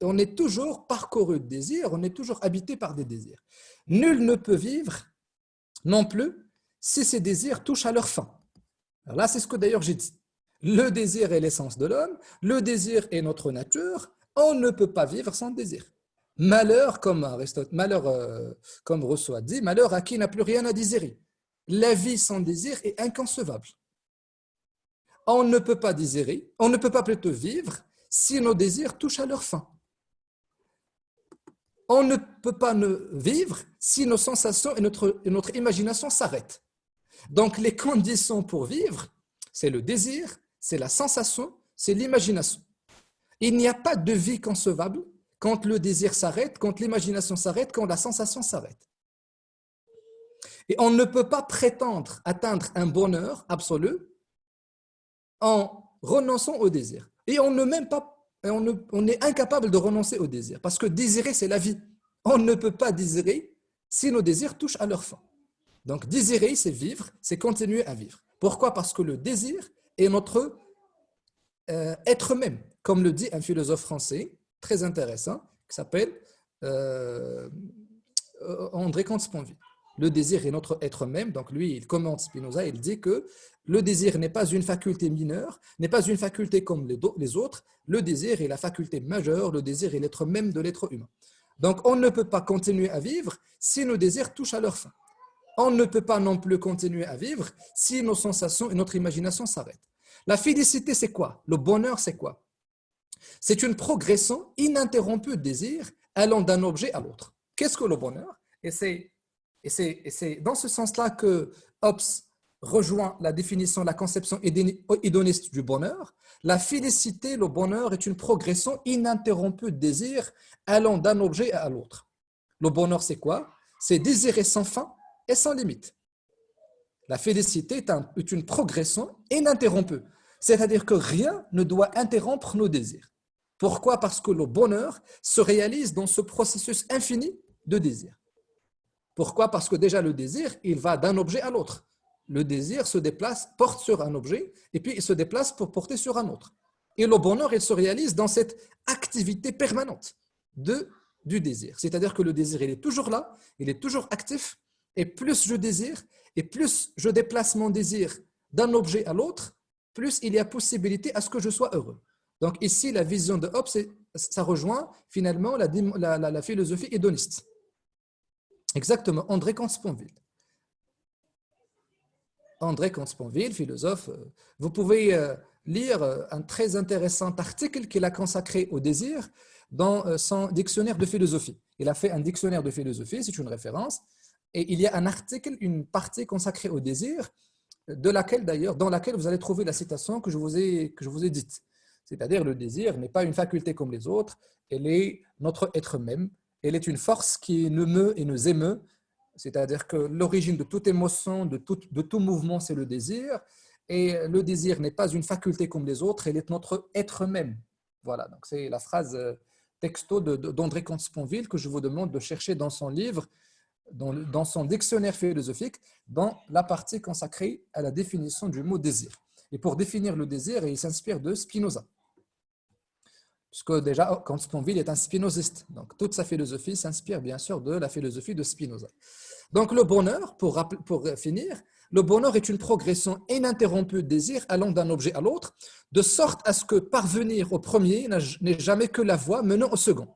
[SPEAKER 1] on est toujours parcouru de désirs, on est toujours habité par des désirs. Nul ne peut vivre non plus si ces désirs touchent à leur fin. Alors là, c'est ce que d'ailleurs j'ai dit. Le désir est l'essence de l'homme, le désir est notre nature, on ne peut pas vivre sans désir. Malheur, comme Rousseau a dit, malheur à qui n'a plus rien à désirer. La vie sans désir est inconcevable. On ne peut pas désirer, on ne peut pas plutôt vivre si nos désirs touchent à leur fin. On ne peut pas vivre si nos sensations et notre imagination s'arrêtent. Donc, les conditions pour vivre, c'est le désir, c'est la sensation, c'est l'imagination. Il n'y a pas de vie concevable quand le désir s'arrête, quand l'imagination s'arrête, quand la sensation s'arrête. Et on ne peut pas prétendre atteindre un bonheur absolu en renonçant au désir. Et on est incapable de renoncer au désir, parce que désirer, c'est la vie. On ne peut pas désirer si nos désirs touchent à leur fin. Donc, désirer, c'est vivre, c'est continuer à vivre. Pourquoi? Parce que le désir est notre être même, comme le dit un philosophe français très intéressant qui s'appelle André Comte-Sponville. Le désir est notre être même. Donc, lui, il commente Spinoza, il dit que le désir n'est pas une faculté mineure, n'est pas une faculté comme les autres. Le désir est la faculté majeure, le désir est l'être même de l'être humain. Donc, on ne peut pas continuer à vivre si nos désirs touchent à leur fin. On ne peut pas non plus continuer à vivre si nos sensations et notre imagination s'arrêtent. La félicité, c'est quoi? Le bonheur, c'est quoi? C'est une progression ininterrompue de désir allant d'un objet à l'autre. Qu'est-ce que le bonheur? Et c'est dans ce sens-là que Hobbes rejoint la définition, la conception hédoniste du bonheur. La félicité, le bonheur est une progression ininterrompue de désir allant d'un objet à l'autre. Le bonheur, c'est quoi? C'est désirer sans fin et sans limite. La félicité est une progression ininterrompue, c'est-à-dire que rien ne doit interrompre nos désirs. Pourquoi? Parce que le bonheur se réalise dans ce processus infini de désir. Pourquoi? Parce que déjà le désir, il va d'un objet à l'autre. Le désir se déplace, porte sur un objet, et puis il se déplace pour porter sur un autre. Et le bonheur, il se réalise dans cette activité permanente du désir. C'est-à-dire que le désir, il est toujours là, il est toujours actif, et plus je désire, Et plus je déplace mon désir d'un objet à l'autre, plus il y a possibilité à ce que je sois heureux. Donc ici, la vision de Hobbes, ça rejoint finalement la philosophie hédoniste. Exactement, André Comte-Sponville. André Comte-Sponville, philosophe, vous pouvez lire un très intéressant article qu'il a consacré au désir dans son dictionnaire de philosophie. Il a fait un dictionnaire de philosophie, c'est une référence, et il y a un article, une partie consacrée au désir, dans laquelle vous allez trouver la citation que je vous ai dite. C'est-à-dire, le désir n'est pas une faculté comme les autres, elle est notre être même, elle est une force qui nous meut et nous émeut, c'est-à-dire que l'origine de toute émotion, de tout mouvement, c'est le désir, et le désir n'est pas une faculté comme les autres, elle est notre être même. Voilà, donc c'est la phrase texto d'André Comte-Sponville que je vous demande de chercher dans son livre, dans son dictionnaire philosophique, dans la partie consacrée à la définition du mot désir. Et pour définir le désir, il s'inspire de Spinoza. Puisque déjà, Comte-Sponville est un spinoziste. Donc, toute sa philosophie s'inspire bien sûr de la philosophie de Spinoza. Donc, le bonheur, pour finir, le bonheur est une progression ininterrompue de désir allant d'un objet à l'autre, de sorte à ce que parvenir au premier n'est jamais que la voie menant au second.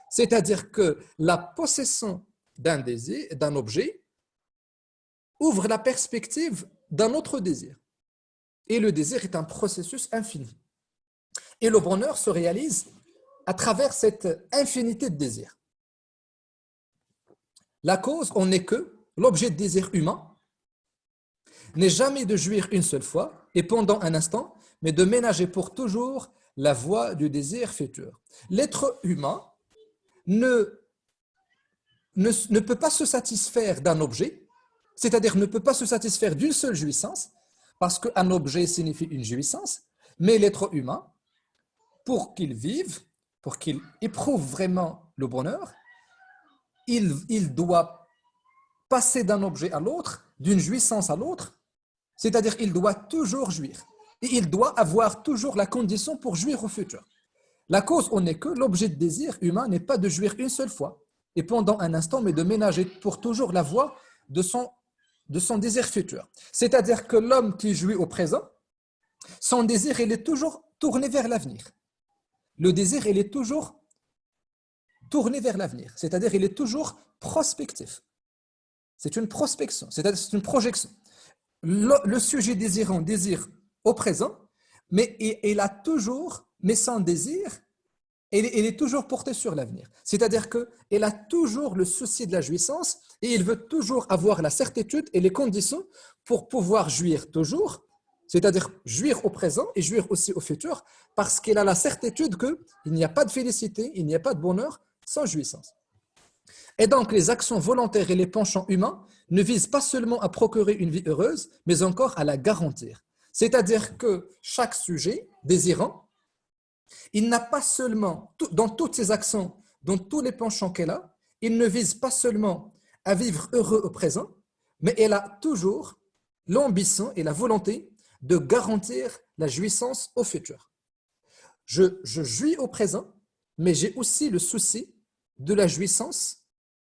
[SPEAKER 1] C'est-à-dire que la possession d'un désir, d'un objet, ouvre la perspective d'un autre désir. Et le désir est un processus infini. Et le bonheur se réalise à travers cette infinité de désirs. La cause en est que l'objet de désir humain n'est jamais de jouir une seule fois et pendant un instant, mais de ménager pour toujours la voie du désir futur. L'être humain ne peut pas se satisfaire d'un objet, c'est-à-dire ne peut pas se satisfaire d'une seule jouissance, parce qu'un objet signifie une jouissance, mais l'être humain, pour qu'il vive, pour qu'il éprouve vraiment le bonheur, il doit passer d'un objet à l'autre, d'une jouissance à l'autre, c'est-à-dire il doit toujours jouir. Et il doit avoir toujours la condition pour jouir au futur. La cause en est que l'objet de désir humain n'est pas de jouir une seule fois et pendant un instant, mais de ménager pour toujours la voie de son désir futur. C'est-à-dire que l'homme qui jouit au présent, son désir, il est toujours tourné vers l'avenir. Le désir, il est toujours tourné vers l'avenir, c'est-à-dire il est toujours prospectif. C'est une prospection, c'est-à-dire c'est une projection. Le sujet désirant désire au présent, mais son désir, il est toujours porté sur l'avenir. C'est-à-dire qu'il a toujours le souci de la jouissance et il veut toujours avoir la certitude et les conditions pour pouvoir jouir toujours, c'est-à-dire jouir au présent et jouir aussi au futur, parce qu'il a la certitude qu'il n'y a pas de félicité, il n'y a pas de bonheur sans jouissance. Et donc, les actions volontaires et les penchants humains ne visent pas seulement à procurer une vie heureuse, mais encore à la garantir. C'est-à-dire que chaque sujet désirant, il n'a pas seulement, dans toutes ses actions, dans tous les penchants qu'elle a, il ne vise pas seulement à vivre heureux au présent, mais elle a toujours l'ambition et la volonté de garantir la jouissance au futur. Je jouis au présent, mais j'ai aussi le souci de la jouissance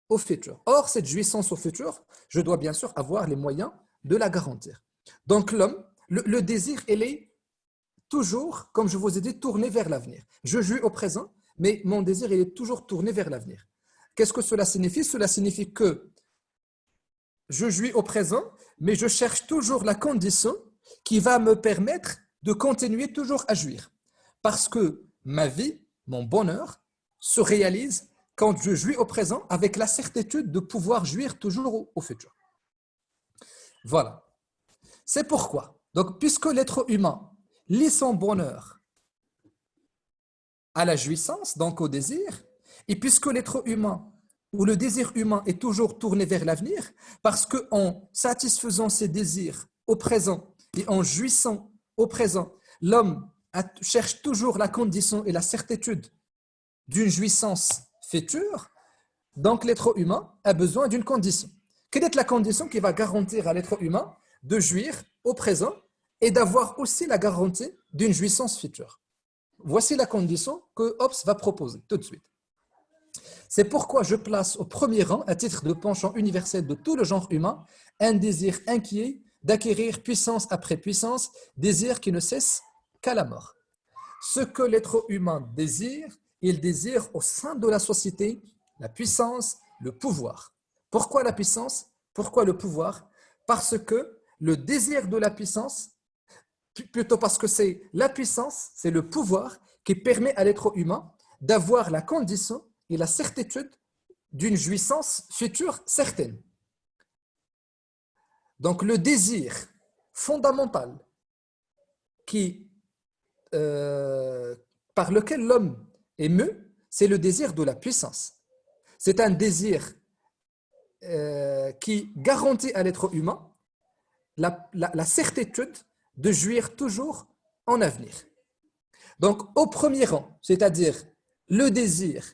[SPEAKER 1] au futur. Or, cette jouissance au futur, je dois bien sûr avoir les moyens de la garantir. Donc, l'homme, le désir, il est toujours, comme je vous ai dit, tourné vers l'avenir. Je jouis au présent, mais mon désir, il est toujours tourné vers l'avenir. Qu'est-ce que cela signifie? Cela signifie que je jouis au présent, mais je cherche toujours la condition qui va me permettre de continuer toujours à jouir. Parce que ma vie, mon bonheur, se réalise quand je jouis au présent avec la certitude de pouvoir jouir toujours au futur. Voilà. C'est pourquoi, donc, puisque l'être humain lie son bonheur à la jouissance, donc au désir, et puisque l'être humain ou le désir humain est toujours tourné vers l'avenir, parce qu'en satisfaisant ses désirs au présent et en jouissant au présent, l'homme cherche toujours la condition et la certitude d'une jouissance future, donc l'être humain a besoin d'une condition. Quelle est la condition qui va garantir à l'être humain de jouir au présent et d'avoir aussi la garantie d'une jouissance future? Voici la condition que Hobbes va proposer tout de suite. C'est pourquoi je place au premier rang, à titre de penchant universel de tout le genre humain, un désir inquiet d'acquérir puissance après puissance, désir qui ne cesse qu'à la mort. Ce que l'être humain désire, il désire au sein de la société la puissance, le pouvoir. Pourquoi la puissance? Pourquoi le pouvoir? Parce que le désir de la puissance, plutôt parce que c'est la puissance, c'est le pouvoir qui permet à l'être humain d'avoir la condition et la certitude d'une jouissance future certaine. Donc le désir fondamental qui, par lequel l'homme est mu, c'est le désir de la puissance. C'est un désir qui garantit à l'être humain la certitude de jouir toujours en avenir. Donc au premier rang, c'est-à-dire le désir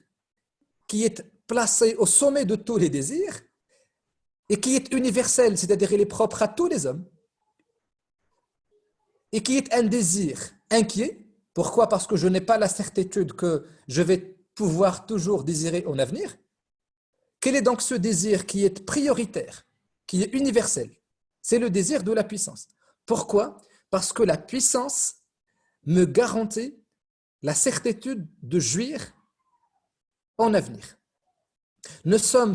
[SPEAKER 1] qui est placé au sommet de tous les désirs et qui est universel, c'est-à-dire il est propre à tous les hommes, et qui est un désir inquiet. Pourquoi? Parce que je n'ai pas la certitude que je vais pouvoir toujours désirer en avenir. Quel est donc ce désir qui est prioritaire, qui est universel? C'est le désir de la puissance. Pourquoi? Parce que la puissance me garantit la certitude de jouir en avenir. Nous sommes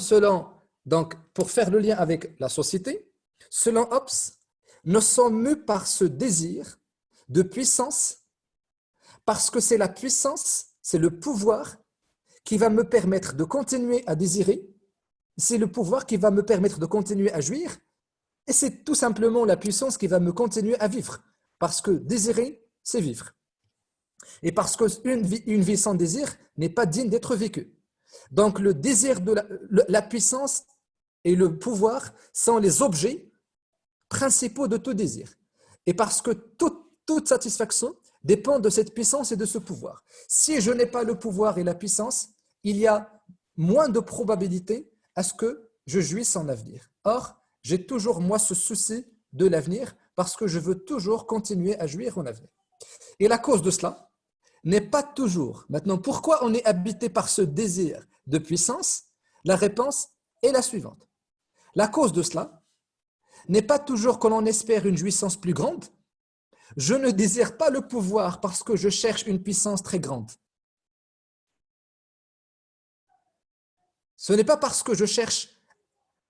[SPEAKER 1] donc pour faire le lien avec la société, selon Hobbes, nous sommes mus par ce désir de puissance parce que c'est la puissance, c'est le pouvoir qui va me permettre de continuer à désirer, c'est le pouvoir qui va me permettre de continuer à jouir, et c'est tout simplement la puissance qui va me continuer à vivre, parce que désirer, c'est vivre. Et parce qu'une vie sans désir n'est pas digne d'être vécue. Donc le désir de la puissance et le pouvoir sont les objets principaux de tout désir. Et parce que toute satisfaction dépend de cette puissance et de ce pouvoir. Si je n'ai pas le pouvoir et la puissance, il y a moins de probabilité à ce que je jouisse en avenir. Or, j'ai toujours moi ce souci de l'avenir parce que je veux toujours continuer à jouir en avenir. Et la cause de cela n'est pas toujours. Maintenant, pourquoi on est habité par ce désir de puissance? La réponse est la suivante. La cause de cela n'est pas toujours que l'on espère une jouissance plus grande. Je ne désire pas le pouvoir parce que je cherche une puissance très grande. Ce n'est pas parce que je cherche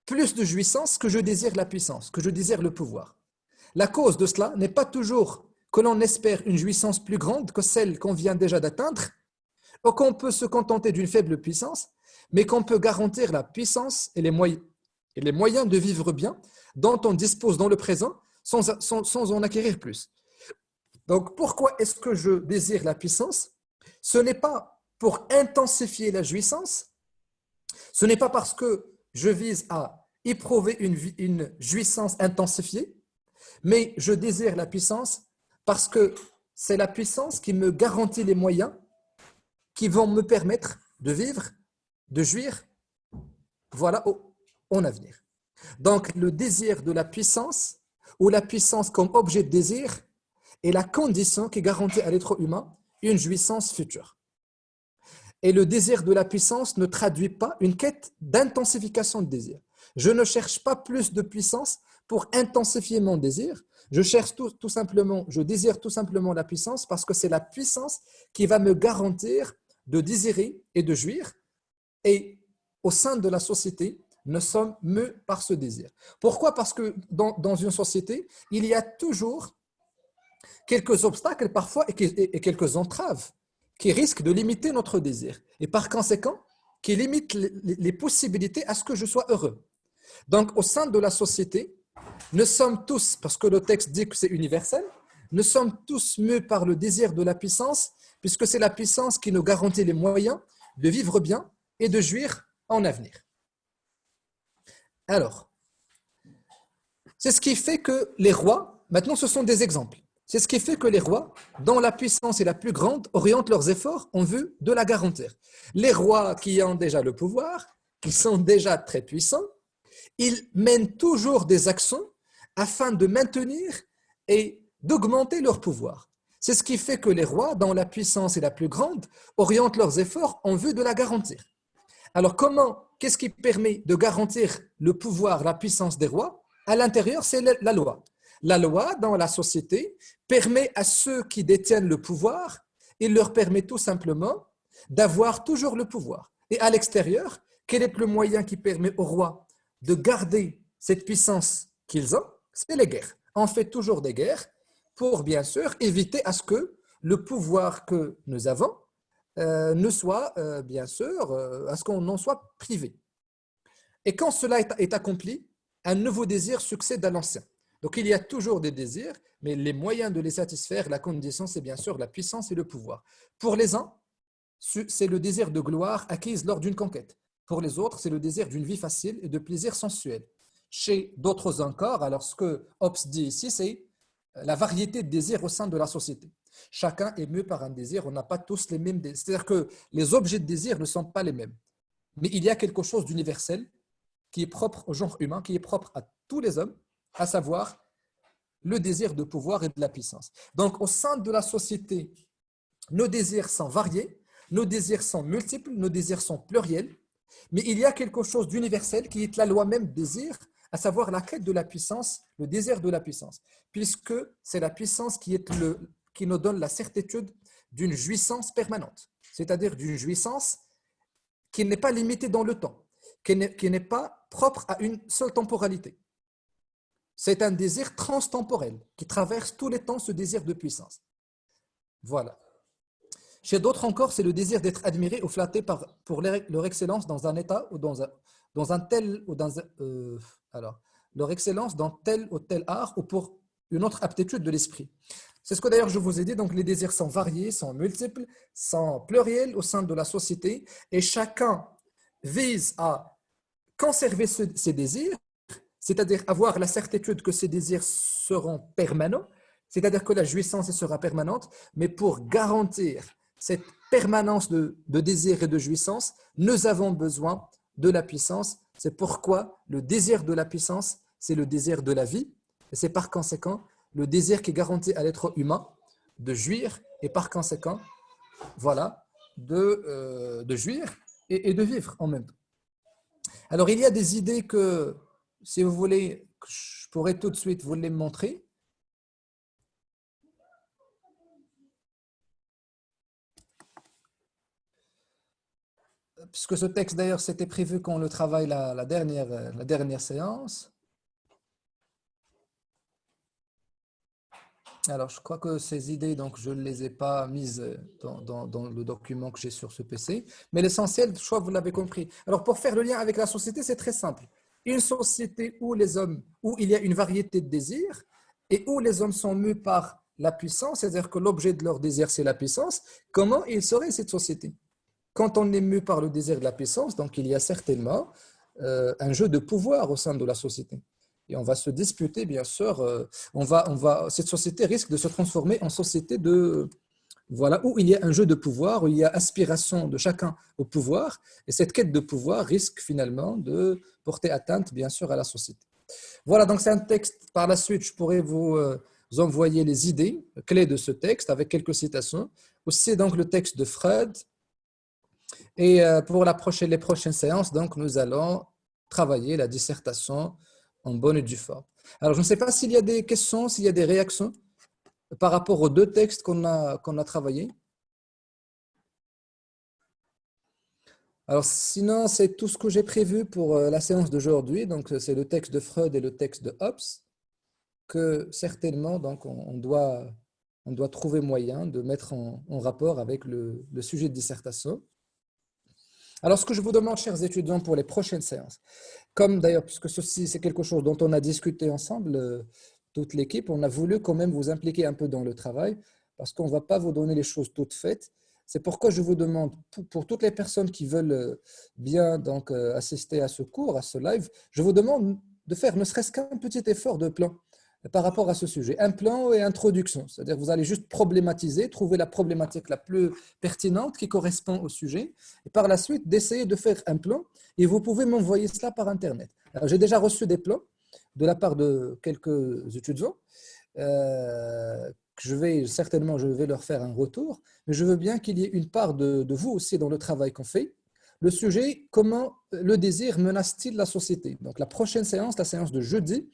[SPEAKER 1] plus de jouissance que je désire la puissance, que je désire le pouvoir. La cause de cela n'est pas toujours que l'on espère une jouissance plus grande que celle qu'on vient déjà d'atteindre, ou qu'on peut se contenter d'une faible puissance, mais qu'on peut garantir la puissance et les moyens de vivre bien dont on dispose dans le présent sans en acquérir plus. Donc, pourquoi est-ce que je désire la puissance? Ce n'est pas pour intensifier la jouissance, ce n'est pas parce que je vise à éprouver une jouissance intensifiée, mais je désire la puissance parce que c'est la puissance qui me garantit les moyens qui vont me permettre de vivre, de jouir, voilà, en avenir. Donc, le désir de la puissance ou la puissance comme objet de désir est la condition qui garantit à l'être humain une jouissance future. Et le désir de la puissance ne traduit pas une quête d'intensification de désir. Je ne cherche pas plus de puissance pour intensifier mon désir. Je désire tout simplement la puissance parce que c'est la puissance qui va me garantir de désirer et de jouir. Et au sein de la société, nous sommes mus par ce désir. Pourquoi? Parce que dans une société, il y a toujours quelques obstacles parfois et quelques entraves qui risquent de limiter notre désir et par conséquent qui limitent les possibilités à ce que je sois heureux. Donc au sein de la société, nous sommes tous, parce que le texte dit que c'est universel, nous sommes tous mus par le désir de la puissance puisque c'est la puissance qui nous garantit les moyens de vivre bien et de jouir en avenir. Alors, c'est ce qui fait que les rois, maintenant ce sont des exemples, c'est ce qui fait que les rois, dont la puissance est la plus grande, orientent leurs efforts en vue de la garantir. Les rois qui ont déjà le pouvoir, qui sont déjà très puissants, ils mènent toujours des actions afin de maintenir et d'augmenter leur pouvoir. C'est ce qui fait que les rois, dont la puissance est la plus grande, orientent leurs efforts en vue de la garantir. Alors, qu'est-ce qui permet de garantir le pouvoir, la puissance des rois? À l'intérieur, c'est la loi. La loi, dans la société, permet à ceux qui détiennent le pouvoir, il leur permet tout simplement d'avoir toujours le pouvoir. Et à l'extérieur, quel est le moyen qui permet aux rois de garder cette puissance qu'ils ont? C'est les guerres. On fait toujours des guerres pour, bien sûr, éviter à ce que le pouvoir que nous avons ne soit, bien sûr, à ce qu'on n'en soit privé. Et quand cela est accompli, un nouveau désir succède à l'ancien. Donc il y a toujours des désirs, mais les moyens de les satisfaire, la condition, c'est bien sûr la puissance et le pouvoir. Pour les uns, c'est le désir de gloire acquise lors d'une conquête. Pour les autres, c'est le désir d'une vie facile et de plaisir sensuel. Chez d'autres encore, alors ce que Hobbes dit ici, c'est la variété de désirs au sein de la société. Chacun est mu par un désir, on n'a pas tous les mêmes désirs. C'est-à-dire que les objets de désir ne sont pas les mêmes. Mais il y a quelque chose d'universel qui est propre au genre humain, qui est propre à tous les hommes, à savoir le désir de pouvoir et de la puissance. Donc, au sein de la société, nos désirs sont variés, nos désirs sont multiples, nos désirs sont pluriels, mais il y a quelque chose d'universel qui est la loi même du désir, à savoir la quête de la puissance, le désir de la puissance, puisque c'est la puissance qui nous donne la certitude d'une jouissance permanente, c'est-à-dire d'une jouissance qui n'est pas limitée dans le temps, qui n'est pas propre à une seule temporalité. C'est un désir transtemporel qui traverse tous les temps, ce désir de puissance. Voilà. Chez d'autres encore, c'est le désir d'être admiré ou flatté pour leur excellence dans un état ou dans un tel ou alors leur excellence dans tel ou tel art ou pour une autre aptitude de l'esprit. C'est ce que d'ailleurs je vous ai dit. Donc les désirs sont variés, sont multiples, sont pluriels au sein de la société et chacun vise à conserver ces désirs, c'est-à-dire avoir la certitude que ces désirs seront permanents, c'est-à-dire que la jouissance sera permanente, mais pour garantir cette permanence de désir et de jouissance, nous avons besoin de la puissance. C'est pourquoi le désir de la puissance, c'est le désir de la vie, et c'est par conséquent le désir qui garantit à l'être humain de jouir, et par conséquent, voilà, de jouir et de vivre en même temps. Alors, il y a des idées que, si vous voulez, je pourrais tout de suite vous les montrer. Puisque ce texte, d'ailleurs, c'était prévu qu'on le travaille la dernière séance. Alors, je crois que ces idées, donc, je ne les ai pas mises dans le document que j'ai sur ce PC. Mais l'essentiel, je crois que vous l'avez compris. Alors, pour faire le lien avec la société, c'est très simple. Une société où il y a une variété de désirs et où les hommes sont mus par la puissance, c'est-à-dire que l'objet de leur désir, c'est la puissance, comment il serait cette société? Quand on est mu par le désir de la puissance, donc il y a certainement un jeu de pouvoir au sein de la société. Et on va se disputer, bien sûr. Cette société risque de se transformer en société voilà, où il y a un jeu de pouvoir, où il y a aspiration de chacun au pouvoir. Et cette quête de pouvoir risque finalement de porter atteinte, bien sûr, à la société. Voilà, donc c'est un texte. Par la suite, je pourrais vous envoyer les idées clés de ce texte avec quelques citations. Aussi, donc, le texte de Freud. Et pour les prochaines séances, donc, nous allons travailler la dissertation en bonne et due forme. Alors, je ne sais pas s'il y a des questions, s'il y a des réactions par rapport aux deux textes qu'on a travaillés. Alors, sinon, c'est tout ce que j'ai prévu pour la séance d'aujourd'hui. Donc, c'est le texte de Freud et le texte de Hobbes que certainement, donc, on doit trouver moyen de mettre en rapport avec le sujet de dissertation. Alors, ce que je vous demande, chers étudiants, pour les prochaines séances, comme d'ailleurs, puisque ceci, c'est quelque chose dont on a discuté ensemble, toute l'équipe, on a voulu quand même vous impliquer un peu dans le travail, parce qu'on ne va pas vous donner les choses toutes faites. C'est pourquoi je vous demande, pour toutes les personnes qui veulent bien donc, assister à ce cours, à ce live, je vous demande de faire ne serait-ce qu'un petit effort de plan par rapport à ce sujet. Un plan et introduction, c'est-à-dire vous allez juste problématiser, trouver la problématique la plus pertinente qui correspond au sujet, et par la suite d'essayer de faire un plan, et vous pouvez m'envoyer cela par Internet. J'ai déjà reçu des plans de la part de quelques étudiants, je vais leur faire un retour, mais je veux bien qu'il y ait une part de vous aussi dans le travail qu'on fait. Le sujet, comment le désir menace-t-il la société? Donc, la prochaine séance, la séance de jeudi,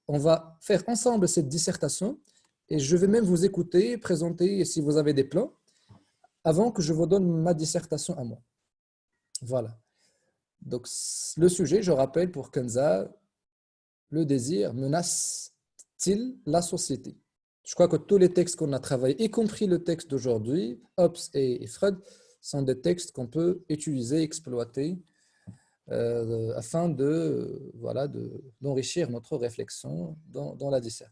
[SPEAKER 1] on va faire ensemble cette dissertation et je vais même vous écouter, présenter si vous avez des plans, avant que je vous donne ma dissertation à moi. Voilà. Donc, le sujet, je rappelle pour Kenza, le désir menace-t-il la société? Je crois que tous les textes qu'on a travaillés, y compris le texte d'aujourd'hui, Hobbes et Freud, sont des textes qu'on peut utiliser, exploiter, afin voilà, d'enrichir notre réflexion dans la dissert.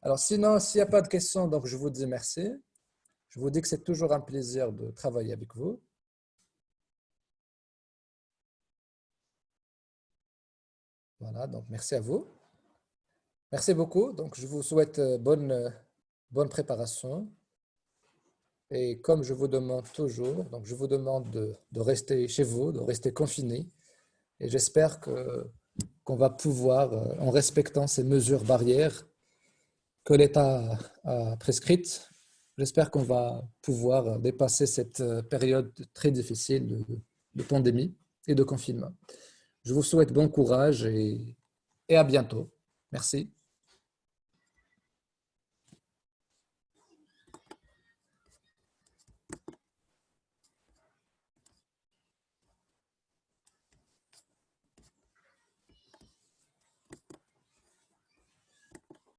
[SPEAKER 1] Alors sinon, s'il n'y a pas de questions, donc je vous dis merci. Je vous dis que c'est toujours un plaisir de travailler avec vous. Voilà, donc merci à vous. Merci beaucoup. Donc je vous souhaite bonne préparation. Et comme je vous demande toujours, donc je vous demande de rester chez vous, de rester confiné. Et j'espère qu'on va pouvoir, en respectant ces mesures barrières que l'État a prescrites, j'espère qu'on va pouvoir dépasser cette période très difficile de pandémie et de confinement. Je vous souhaite bon courage et à bientôt. Merci.